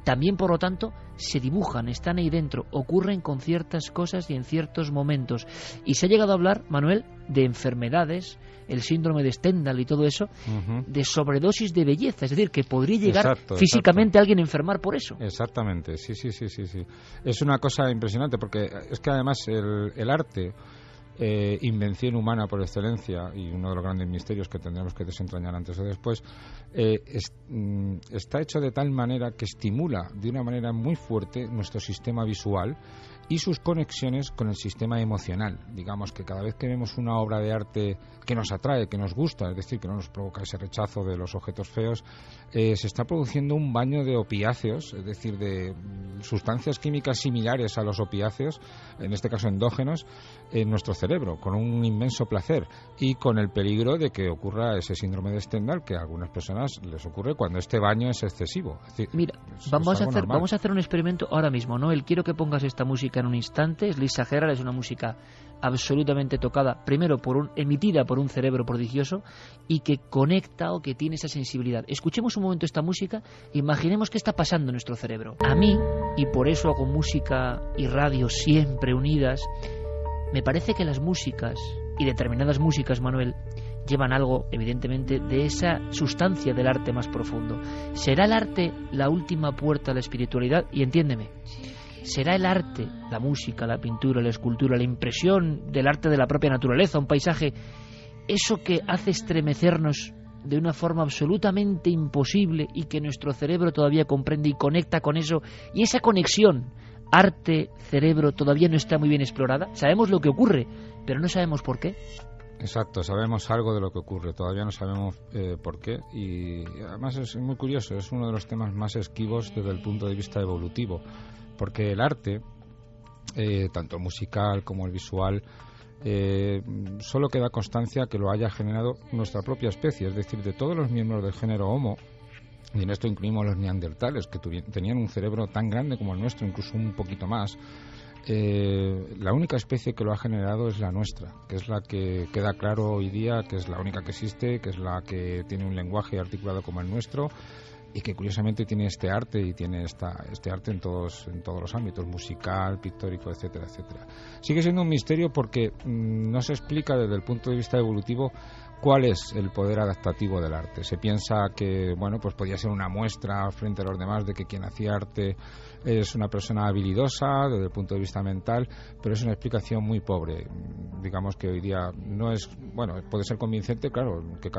Speaker 1: también, por lo tanto, se dibujan, están ahí dentro, ocurren con ciertas cosas y en ciertos momentos. Y se ha llegado a hablar, Manuel, de enfermedades, el síndrome de Stendhal y todo eso, de sobredosis de belleza, es decir, que podría llegar físicamente a alguien a enfermar por eso.
Speaker 2: Exactamente, sí. Es una cosa impresionante, porque es que además el arte, invención humana por excelencia, y uno de los grandes misterios que tendremos que desentrañar antes o después, está hecho de tal manera que estimula de una manera muy fuerte nuestro sistema visual y sus conexiones con el sistema emocional. Digamos que cada vez que vemos una obra de arte que nos atrae, que nos gusta, es decir, que no nos provoca ese rechazo de los objetos feos, se está produciendo un baño de opiáceos, es decir, de sustancias químicas similares a los opiáceos, en este caso endógenos, en nuestro cerebro, con un inmenso placer y con el peligro de que ocurra ese síndrome de Stendhal que a algunas personas les ocurre cuando este baño es excesivo. Es decir, mira,
Speaker 1: vamos a hacer un experimento ahora mismo, Noel. Quiero que pongas esta música en un instante. Es Lisa Gerrard, es una música absolutamente tocada, primero emitida por un cerebro prodigioso y que conecta o que tiene esa sensibilidad. Escuchemos un momento esta música, imaginemos qué está pasando en nuestro cerebro. A mí, y por eso hago música y radio siempre unidas, me parece que las músicas, y determinadas músicas, Manuel, llevan algo, evidentemente, de esa sustancia del arte más profundo. ¿Será el arte la última puerta a la espiritualidad? Y entiéndeme, ¿será el arte, la música, la pintura, la escultura, la impresión del arte de la propia naturaleza, un paisaje, eso que hace estremecernos de una forma absolutamente imposible y que nuestro cerebro todavía comprende y conecta con eso? Y esa conexión arte-cerebro todavía no está muy bien explorada. Sabemos lo que ocurre, pero no sabemos por qué.
Speaker 2: Exacto, sabemos algo de lo que ocurre, todavía no sabemos por qué, y además es muy curioso, es uno de los temas más esquivos desde el punto de vista evolutivo, porque el arte, tanto musical como el visual, solo queda constancia que lo haya generado nuestra propia especie, es decir, de todos los miembros del género Homo, y en esto incluimos los neandertales, que tenían un cerebro tan grande como el nuestro, incluso un poquito más. La única especie que lo ha generado es la nuestra, que es la que queda claro hoy día, que es la única que existe, que es la que tiene un lenguaje articulado como el nuestro y que curiosamente tiene este arte y tiene este arte en todos los ámbitos, musical, pictórico, etcétera, etcétera. Sigue siendo un misterio porque no se explica desde el punto de vista evolutivo cuál es el poder adaptativo del arte. Se piensa que, bueno, pues podía ser una muestra frente a los demás de que quien hacía arte es una persona habilidosa desde el punto de vista mental, pero es una explicación muy pobre. Digamos que hoy día no es, bueno, puede ser convincente, claro, que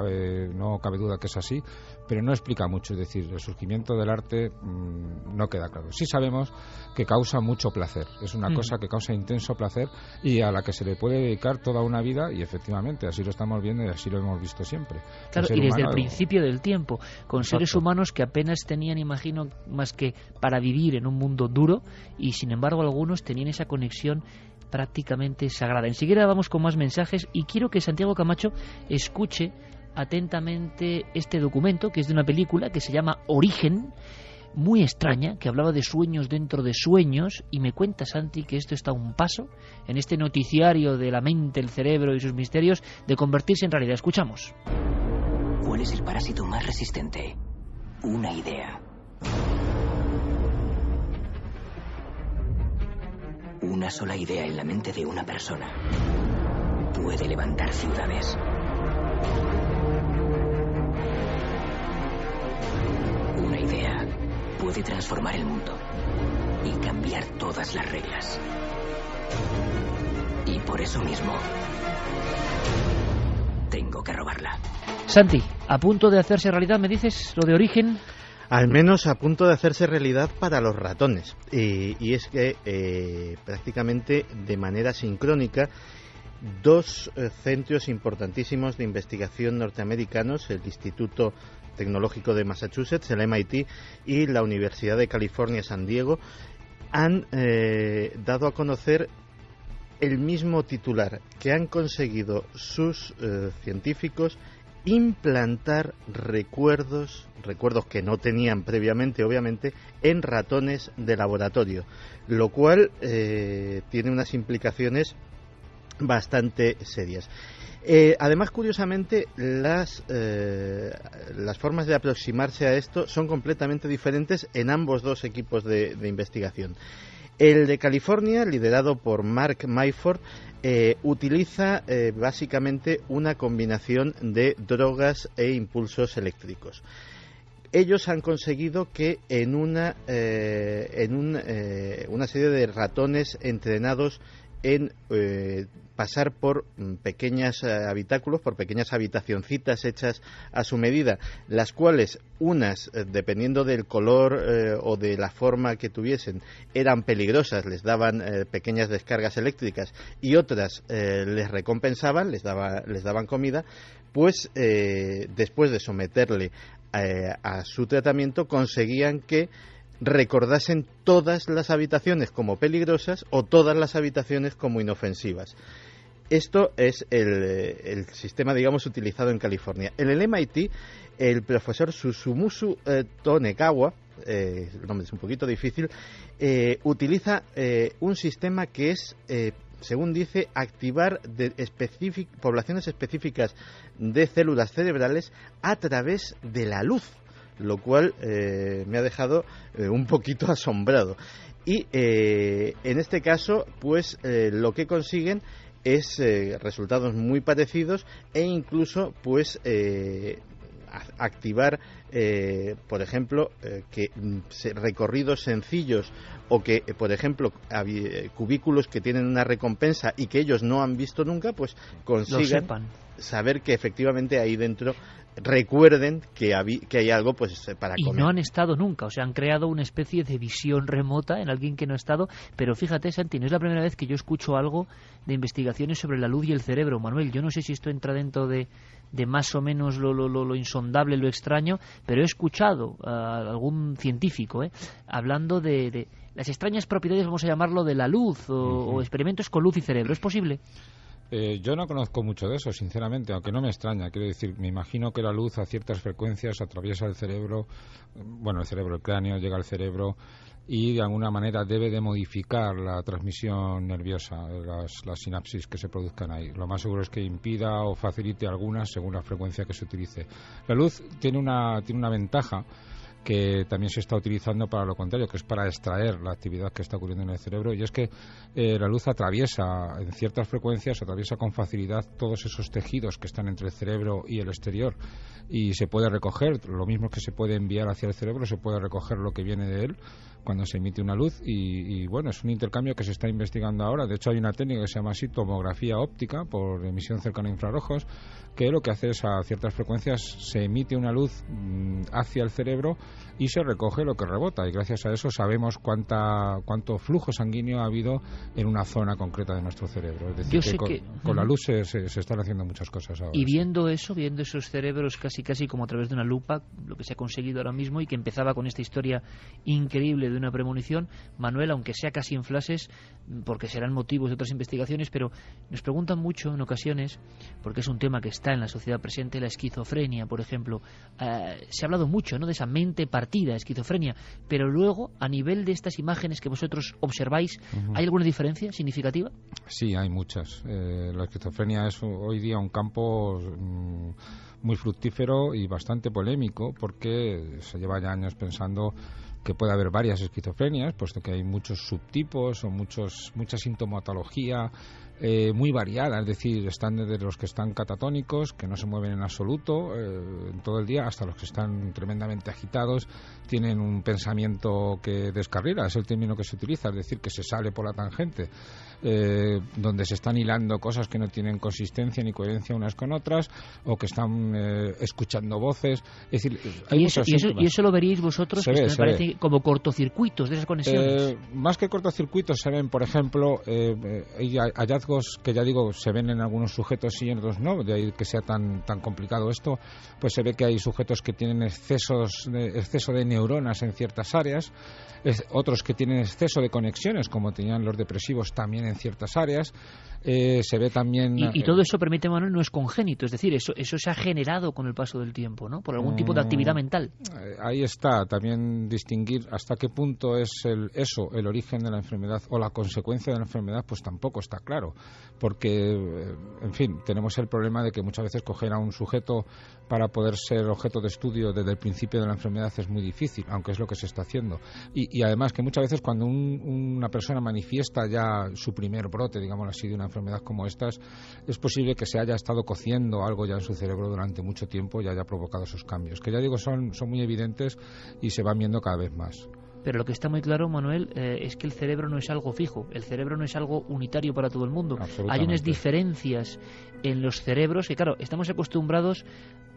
Speaker 2: no cabe duda que es así, pero no explica mucho. Es decir, el surgimiento del arte no queda claro. Sí sabemos que causa mucho placer, es una cosa que causa intenso placer y a la que se le puede dedicar toda una vida, y efectivamente así lo estamos viendo y así lo hemos visto siempre.
Speaker 1: Claro, y desde el principio del tiempo, con seres humanos que apenas tenían, imagino, más que para vivir en un mundo duro, y sin embargo algunos tenían esa conexión prácticamente sagrada. Enseguida vamos con más mensajes y quiero que Santiago Camacho escuche atentamente este documento, que es de una película que se llama Origen, muy extraña, que hablaba de sueños dentro de sueños, y me cuenta, Santi, que esto está a un paso en este noticiario de la mente, el cerebro y sus misterios de convertirse en realidad. Escuchamos.
Speaker 5: ¿Cuál es el parásito más resistente? Una idea. Una sola idea en la mente de una persona puede levantar ciudades. Una idea puede transformar el mundo. y cambiar todas las reglas. Y por eso mismo tengo que robarla.
Speaker 1: Santi, a punto de hacerse realidad, ¿me dices lo de Origen?
Speaker 3: Al menos a punto de hacerse realidad para los ratones. Y es que prácticamente de manera sincrónica, dos centros importantísimos de investigación norteamericanos, el Instituto Tecnológico de Massachusetts, el MIT, y la Universidad de California, San Diego, han dado a conocer el mismo titular, que han conseguido sus científicos implantar recuerdos que no tenían previamente, obviamente, en ratones de laboratorio, lo cual tiene unas implicaciones bastante serias. Además, curiosamente, las formas de aproximarse a esto son completamente diferentes en ambos dos equipos de investigación. El de California, liderado por Mark Myford, utiliza básicamente una combinación de drogas e impulsos eléctricos. Ellos han conseguido que en una serie de ratones entrenados en pasar por pequeños habitáculos, por pequeñas habitacioncitas hechas a su medida, las cuales unas, dependiendo del color o de la forma que tuviesen, eran peligrosas, les daban pequeñas descargas eléctricas, y otras les recompensaban, les daban comida, pues después de someterle a su tratamiento, conseguían que recordasen todas las habitaciones como peligrosas o todas las habitaciones como inofensivas. Esto es el sistema, digamos, utilizado en California. En el MIT, el profesor Susumu Tonegawa, el nombre es un poquito difícil, utiliza un sistema que es, según dice, activar poblaciones específicas de células cerebrales a través de la luz, lo cual me ha dejado un poquito asombrado. Y en este caso, pues lo que consiguen es resultados muy parecidos, e incluso pues activar, por ejemplo, que recorridos sencillos, o que, por ejemplo, cubículos que tienen una recompensa y que ellos no han visto nunca, pues consigan saber que efectivamente ahí dentro recuerden que hay algo pues para comer.
Speaker 1: Y no han estado nunca, o sea, han creado una especie de visión remota en alguien que no ha estado. Pero fíjate, Santi, no es la primera vez que yo escucho algo de investigaciones sobre la luz y el cerebro, Manuel. Yo no sé si esto entra dentro de más o menos lo insondable, lo extraño, pero he escuchado a algún científico hablando de las extrañas propiedades, vamos a llamarlo, de la luz, o experimentos con luz y cerebro. ¿Es posible?
Speaker 2: Yo no conozco mucho de eso, sinceramente, aunque no me extraña. Quiero decir, me imagino que la luz a ciertas frecuencias atraviesa el cerebro, el cráneo, llega al cerebro y de alguna manera debe de modificar la transmisión nerviosa, las sinapsis que se produzcan ahí. Lo más seguro es que impida o facilite algunas según la frecuencia que se utilice. La luz tiene una ventaja que también se está utilizando para lo contrario, que es para extraer la actividad que está ocurriendo en el cerebro, y es que la luz atraviesa en ciertas frecuencias, atraviesa con facilidad todos esos tejidos que están entre el cerebro y el exterior, y se puede recoger, lo mismo que se puede enviar hacia el cerebro, se puede recoger lo que viene de él cuando se emite una luz, y bueno, es un intercambio que se está investigando ahora. De hecho, hay una técnica que se llama así tomografía óptica por emisión cercana a infrarrojos, que lo que hace es, a ciertas frecuencias se emite una luz hacia el cerebro y se recoge lo que rebota, y gracias a eso sabemos cuánto flujo sanguíneo ha habido en una zona concreta de nuestro cerebro. Es decir, con la luz se están haciendo muchas cosas ahora.
Speaker 1: Y viendo esos cerebros casi como a través de una lupa, lo que se ha conseguido ahora mismo, y que empezaba con esta historia increíble de una premonición, Manuel, aunque sea casi en flashes, porque serán motivos de otras investigaciones, pero nos preguntan mucho en ocasiones, porque es un tema que está en la sociedad presente, la esquizofrenia, por ejemplo. Se ha hablado mucho, ¿no?, de esa mente partida, esquizofrenia, pero luego, a nivel de estas imágenes que vosotros observáis, ¿hay alguna diferencia significativa?
Speaker 2: Sí, hay muchas. La esquizofrenia es hoy día un campo muy fructífero y bastante polémico, porque se lleva ya años pensando que puede haber varias esquizofrenias, puesto que hay muchos subtipos o mucha sintomatología muy variada, es decir, están desde los que están catatónicos, que no se mueven en absoluto en todo el día, hasta los que están tremendamente agitados, tienen un pensamiento que descarrila, es el término que se utiliza, es decir, que se sale por la tangente, donde se están hilando cosas que no tienen consistencia ni coherencia unas con otras, o que están escuchando voces. Es decir, hay
Speaker 1: y eso lo veríais vosotros, que me parece como cortocircuitos de esas conexiones.
Speaker 2: Más que cortocircuitos, se ven, por ejemplo, hay hallazgos que, ya digo, se ven en algunos sujetos y en otros no, de ahí que sea tan complicado esto. Pues se ve que hay sujetos que tienen exceso de neuronas en ciertas áreas, otros que tienen exceso de conexiones, como tenían los depresivos también en ciertas áreas. Se ve también...
Speaker 1: Y todo eso, permite, Manuel, no es congénito, es decir, eso se ha generado con el paso del tiempo, ¿no? Por algún tipo de actividad mental.
Speaker 2: Ahí está, también distinguir hasta qué punto es el origen de la enfermedad o la consecuencia de la enfermedad, pues tampoco está claro, porque, en fin, tenemos el problema de que muchas veces coger a un sujeto para poder ser objeto de estudio desde el principio de la enfermedad es muy difícil, aunque es lo que se está haciendo. Y además que muchas veces cuando una persona manifiesta ya su primer brote, digámoslo así, de una enfermedad como estas, es posible que se haya estado cociendo algo ya en su cerebro durante mucho tiempo y haya provocado esos cambios, que ya digo son muy evidentes y se van viendo cada vez más.
Speaker 1: Pero lo que está muy claro, Manuel, es que el cerebro no es algo fijo, el cerebro no es algo unitario para todo el mundo. Hay unas diferencias en los cerebros que, claro, estamos acostumbrados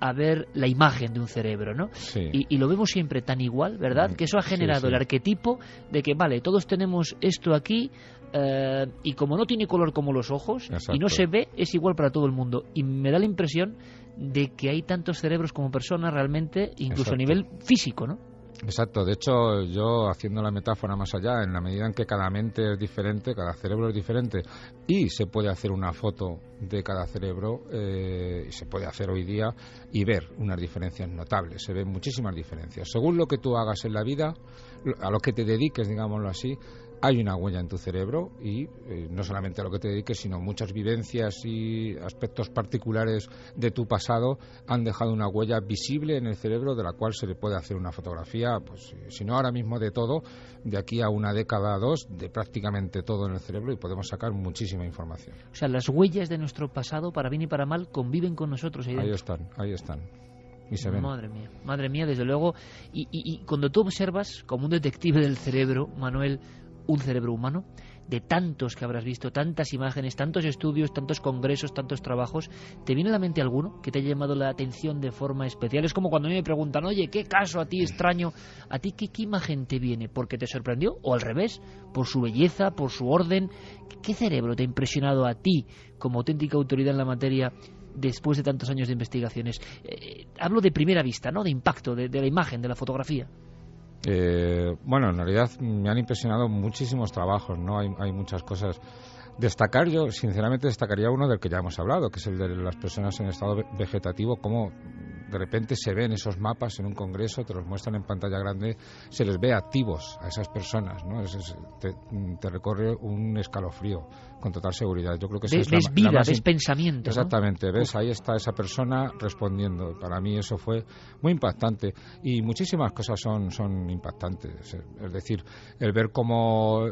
Speaker 1: a ver la imagen de un cerebro, ¿no?
Speaker 2: Sí.
Speaker 1: Y lo vemos siempre tan igual, ¿verdad? Que eso ha generado el arquetipo de que, vale, todos tenemos esto aquí, y como no tiene color como los ojos, y no se ve, es igual para todo el mundo. Y me da la impresión de que hay tantos cerebros como personas realmente, incluso a nivel físico, ¿no?
Speaker 2: Exacto, de hecho yo, haciendo la metáfora más allá, en la medida en que cada mente es diferente, cada cerebro es diferente y se puede hacer una foto de cada cerebro, se puede hacer hoy día y ver unas diferencias notables, se ven muchísimas diferencias. Según lo que tú hagas en la vida, a lo que te dediques, digámoslo así, hay una huella en tu cerebro y no solamente a lo que te dediques, sino muchas vivencias y aspectos particulares de tu pasado han dejado una huella visible en el cerebro de la cual se le puede hacer una fotografía, pues si no ahora mismo de todo, de aquí a una década o dos, de prácticamente todo en el cerebro y podemos sacar muchísima información.
Speaker 1: O sea, las huellas de nuestro pasado, para bien y para mal, conviven con nosotros.
Speaker 2: Ahí están. Y se ven.
Speaker 1: Madre mía, desde luego. Y cuando tú observas, como un detective del cerebro, Manuel, un cerebro humano, de tantos que habrás visto, tantas imágenes, tantos estudios, tantos congresos, tantos trabajos, ¿te viene a la mente alguno que te haya llamado la atención de forma especial? Es como cuando a mí me preguntan, oye, ¿qué caso a ti extraño? ¿A ti qué imagen te viene? ¿Porque te sorprendió? ¿O al revés? ¿Por su belleza? ¿Por su orden? ¿Qué cerebro te ha impresionado a ti como auténtica autoridad en la materia después de tantos años de investigaciones? Hablo de primera vista, ¿no? De impacto, de la imagen, de la fotografía.
Speaker 2: Bueno, en realidad me han impresionado muchísimos trabajos, ¿no? Hay muchas cosas. Destacar, yo sinceramente destacaría uno del que ya hemos hablado, que es el de las personas en estado vegetativo, cómo de repente se ven esos mapas en un congreso, te los muestran en pantalla grande, se les ve activos a esas personas, ¿no? Te recorre un escalofrío con total seguridad. Yo creo que
Speaker 1: ves vida, ves pensamiento.
Speaker 2: Exactamente, ¿no? Ves, ahí está esa persona respondiendo. Para mí eso fue muy impactante y muchísimas cosas son impactantes. Es decir, el ver cómo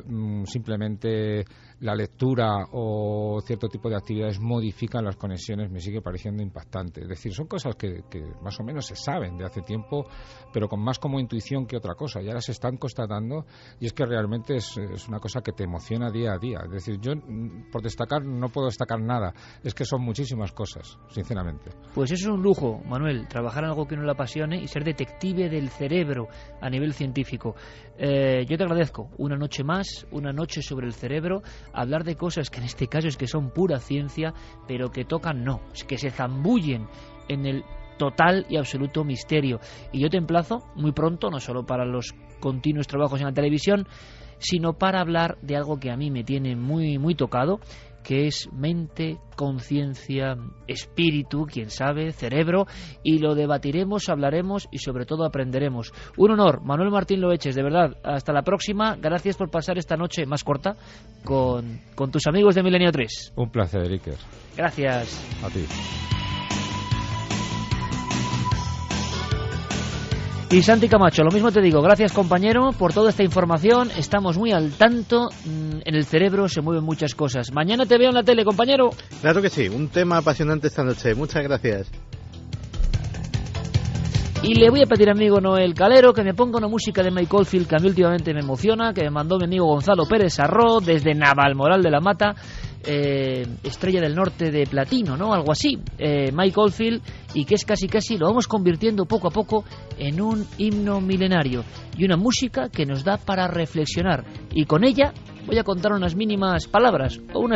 Speaker 2: simplemente la lectura o cierto tipo de actividades modifican las conexiones me sigue pareciendo impactante. Es decir, son cosas que más o menos se saben de hace tiempo, pero con más como intuición que otra cosa. Y ahora se están constatando y es que realmente es una cosa que te emociona día a día. Es decir, yo por destacar no puedo destacar nada. Es que son muchísimas cosas, sinceramente.
Speaker 1: Pues eso es un lujo, Manuel, trabajar en algo que uno le apasione y ser detective del cerebro a nivel científico. Yo te agradezco una noche más, una noche sobre el cerebro, hablar de cosas que en este caso es que son pura ciencia, pero que tocan no, es que se zambullen en el total y absoluto misterio. Y yo te emplazo muy pronto, no solo para los continuos trabajos en la televisión, sino para hablar de algo que a mí me tiene muy, muy tocado, que es mente, conciencia, espíritu, quién sabe, cerebro, y lo debatiremos, hablaremos y sobre todo aprenderemos. Un honor, Manuel Martín Loeches, de verdad, hasta la próxima, gracias por pasar esta noche más corta con tus amigos de Milenio 3.
Speaker 2: Un placer, Iker.
Speaker 1: Gracias.
Speaker 2: A ti.
Speaker 1: Y Santi Camacho, lo mismo te digo, gracias compañero por toda esta información, estamos muy al tanto, en el cerebro se mueven muchas cosas. Mañana te veo en la tele, compañero.
Speaker 3: Claro que sí, un tema apasionante esta noche, muchas gracias.
Speaker 1: Y le voy a pedir a mi amigo Noel Calero que me ponga una música de Mike Oldfield que a mí últimamente me emociona, que me mandó mi amigo Gonzalo Pérez Arro desde Navalmoral de la Mata, Estrella del Norte de Platino, ¿no? Algo así, Mike Oldfield, y que es casi lo vamos convirtiendo poco a poco en un himno milenario y una música que nos da para reflexionar, y con ella voy a contar unas mínimas palabras o unas